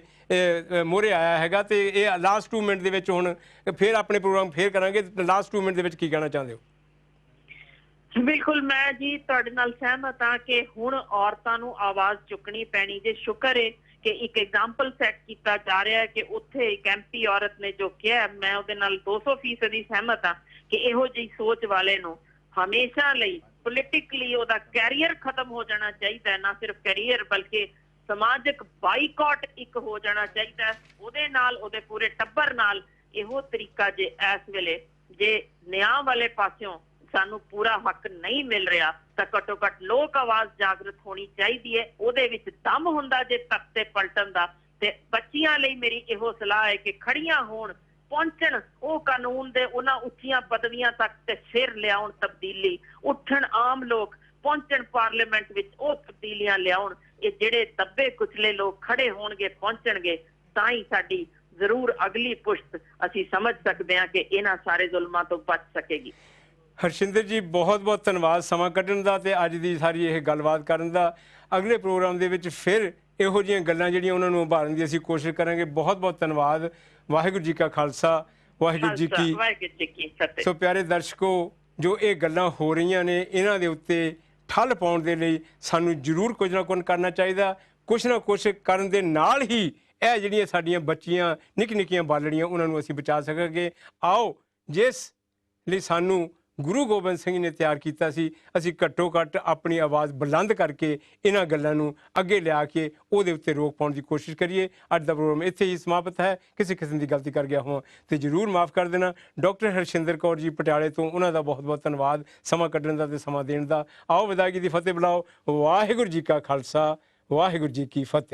ਮੋਹਰੇ ਆਇਆ ਹੈਗਾ। ਤੇ ਇਹ ਲਾਸਟ 2 ਮਿੰਟ ਦੇ ਵਿੱਚ ਹੁਣ ਫਿਰ ਆਪਣੇ ਪ੍ਰੋਗਰਾਮ ਫੇਰ ਕਰਾਂਗੇ। ਲਾਸਟ 2 ਮਿੰਟ ਦੇ ਵਿੱਚ ਕੀ ਕਹਿਣਾ ਚਾਹੁੰਦੇ ਹੋ? ਬਿਲਕੁਲ ਮੈਂ ਜੀ ਤੁਹਾਡੇ ਨਾਲ ਸਹਿਮਤ ਹਾਂ ਕਿ ਹੁਣ ਔਰਤਾਂ ਨੂੰ ਆਵਾਜ਼ ਚੁੱਕਣੀ ਪੈਣੀ। ਜੇ ਸ਼ੁਕਰ ਹੈ ਕਿ ਇੱਕ ਐਗਜ਼ਾਮਪਲ ਸੈੱਟ ਕੀਤਾ ਜਾ ਰਿਹਾ ਹੈ ਕਿ ਉੱਥੇ ਇੱਕ MP ਔਰਤ ਨੇ ਜੋ ਕਿਹਾ, ਮੈਂ ਉਹਦੇ ਨਾਲ 200% ਸਹਿਮਤ ਹਾਂ ਕਿ ਇਹੋ ਜਿਹੀ ਸੋਚ ਵਾਲੇ ਨੂੰ ਹਮੇਸ਼ਾ ਲਈ ਪੋਲੀਟਿਕਲੀ ਉਹਦਾ ਕੈਰੀਅਰ ਖਤਮ ਹੋ ਜਾਣਾ ਚਾਹੀਦਾ ਹੈ। ਨਾ ਸਿਰਫ ਕੈਰੀਅਰ ਬਲਕਿ ਸਮਾਜਿਕ ਬਾਈਕਾਟ ਇੱਕ ਹੋ ਜਾਣਾ ਚਾਹੀਦਾ। ਉਹਦੇ ਨਾਲ ਉਹਦੇ ਪੂਰੇ ਟੱਬਰ ਨਾਲ ਇਹੋ ਤਰੀਕਾ ਜੇ ਇਸ ਵੇਲੇ ਜੇ ਨਿਆਂ ਵਾਲੇ ਪਾਸਿਓਂ ਸਾਨੂੰ ਪੂਰਾ ਹੱਕ ਨਹੀਂ ਮਿਲ ਰਿਹਾ ਤਾਂ ਘੱਟੋ ਘੱਟ ਲੋਕ ਆਵਾਜ਼ ਜਾਗਰਤ ਹੋਣੀ ਚਾਹੀਦੀ ਹੈ। ਉਹਦੇ ਵਿੱਚ ਦਮ ਹੁੰਦਾ ਜੇ ਤਖਤੇ ਪਲਟਣ ਦਾ। ਤੇ ਬੱਚੀਆਂ ਲਈ ਮੇਰੀ ਇਹੋ ਸਲਾਹ ਹੈ ਕਿ ਖੜੀਆਂ ਹੋਣ, ਪਹੁੰਚਣ ਉਹ ਕਾਨੂੰਨ ਦੇ ਉਹਨਾਂ ਉੱਚੀਆਂ ਪਦਵੀਆਂ ਤੱਕ ਤੇ ਫਿਰ ਲਿਆਉਣ ਤਬਦੀਲੀ, ਉੱਠਣ ਆਮ ਲੋਕ, ਪਹੁੰਚਣ ਪਾਰਲੀਮੈਂਟ ਵਿੱਚ ਉਹ ਤਬਦੀਲੀਆਂ ਲਿਆਉਣ। ਇਹ ਜਿਹੜੇ ਦੱਬੇ ਕੁਚਲੇ ਲੋਕ ਖੜੇ ਹੋਣਗੇ, ਪਹੁੰਚਣਗੇ, ਤਾਂ ਹੀ ਸਾਡੀ ਜ਼ਰੂਰ ਅਗਲੀ ਪੁਸ਼ਤ ਅਸੀਂ ਸਮਝ ਸਕਦੇ ਹਾਂ ਕਿ ਇਹਨਾਂ ਸਾਰੇ ਜ਼ੁਲਮਾਂ ਤੋਂ ਬਚ ਸਕੇਗੀ। ਹਰਸ਼ਿੰਦਰ ਜੀ ਬਹੁਤ ਬਹੁਤ ਧੰਨਵਾਦ ਸਮਾਂ ਕੱਢਣ ਦਾ ਤੇ ਅੱਜ ਦੀ ਸਾਰੀ ਇਹ ਗੱਲਬਾਤ ਕਰਨ ਦਾ। ਅਗਲੇ ਪ੍ਰੋਗਰਾਮ ਦੇ ਵਿੱਚ ਫਿਰ ਇਹੋ ਜਿਹੀਆਂ ਗੱਲਾਂ ਜਿਹੜੀਆਂ ਉਹਨਾਂ ਨੂੰ ਉਭਾਰਨ ਦੀ ਅਸੀਂ ਕੋਸ਼ਿਸ਼ ਕਰਾਂਗੇ। ਬਹੁਤ ਬਹੁਤ ਧੰਨਵਾਦ। ਵਾਹਿਗੁਰੂ ਜੀ ਕਾ ਖਾਲਸਾ, ਵਾਹਿਗੁਰੂ ਜੀ ਕੀ ਫਤਿਹ। ਸੋ ਪਿਆਰੇ ਦਰਸ਼ਕੋ, ਜੋ ਇਹ ਗੱਲਾਂ ਹੋ ਰਹੀਆਂ ਨੇ ਇਹਨਾਂ ਦੇ ਉੱਤੇ ਠੱਲ ਪਾਉਣ ਦੇ ਲਈ ਸਾਨੂੰ ਜ਼ਰੂਰ ਕੁਝ ਨਾ ਕੁਝ ਕਰਨਾ ਚਾਹੀਦਾ। ਕੁਛ ਨਾ ਕੁਛ ਕਰਨ ਦੇ ਨਾਲ ਹੀ ਇਹ ਜਿਹੜੀਆਂ ਸਾਡੀਆਂ ਬੱਚੀਆਂ ਨਿੱਕੀਆਂ ਨਿੱਕੀਆਂ ਬਾਲੜੀਆਂ ਉਹਨਾਂ ਨੂੰ ਅਸੀਂ ਬਚਾ ਸਕਾਂਗੇ। ਆਓ ਜਿਸ ਲਈ ਸਾਨੂੰ ਗੁਰੂ ਗੋਬਿੰਦ ਸਿੰਘ ਨੇ ਤਿਆਰ ਕੀਤਾ ਸੀ। ਅਸੀਂ ਘੱਟੋ ਘੱਟ ਆਪਣੀ ਆਵਾਜ਼ ਬੁਲੰਦ ਕਰਕੇ ਇਹਨਾਂ ਗੱਲਾਂ ਨੂੰ ਅੱਗੇ ਲਿਆ ਕੇ ਉਹਦੇ ਉੱਤੇ ਰੋਕ ਪਾਉਣ ਦੀ ਕੋਸ਼ਿਸ਼ ਕਰੀਏ। ਅੱਜ ਦਾ ਪ੍ਰੋਗਰਾਮ ਇੱਥੇ ਹੀ ਸਮਾਪਤ ਹੈ। ਕਿਸੇ ਕਿਸਮ ਦੀ ਗਲਤੀ ਕਰ ਗਿਆ ਹੋਵਾਂ ਤੇ ਜ਼ਰੂਰ ਮਾਫ ਕਰ ਦੇਣਾ। ਡਾਕਟਰ ਹਰਸ਼ਿੰਦਰ ਕੌਰ ਜੀ ਪਟਿਆਲੇ ਤੋਂ, ਉਹਨਾਂ ਦਾ ਬਹੁਤ ਬਹੁਤ ਧੰਨਵਾਦ ਸਮਾਂ ਕੱਢਣ ਦਾ ਤੇ ਸਮਾਂ ਦੇਣ ਦਾ। ਆਓ ਵਿਦਾਇਗੀ ਦੀ ਫਤਿਹ ਬੁਲਾਓ। ਵਾਹਿਗੁਰੂ ਜੀ ਕਾ ਖਾਲਸਾ, ਵਾਹਿਗੁਰੂ ਜੀ ਕੀ ਫਤਿਹ।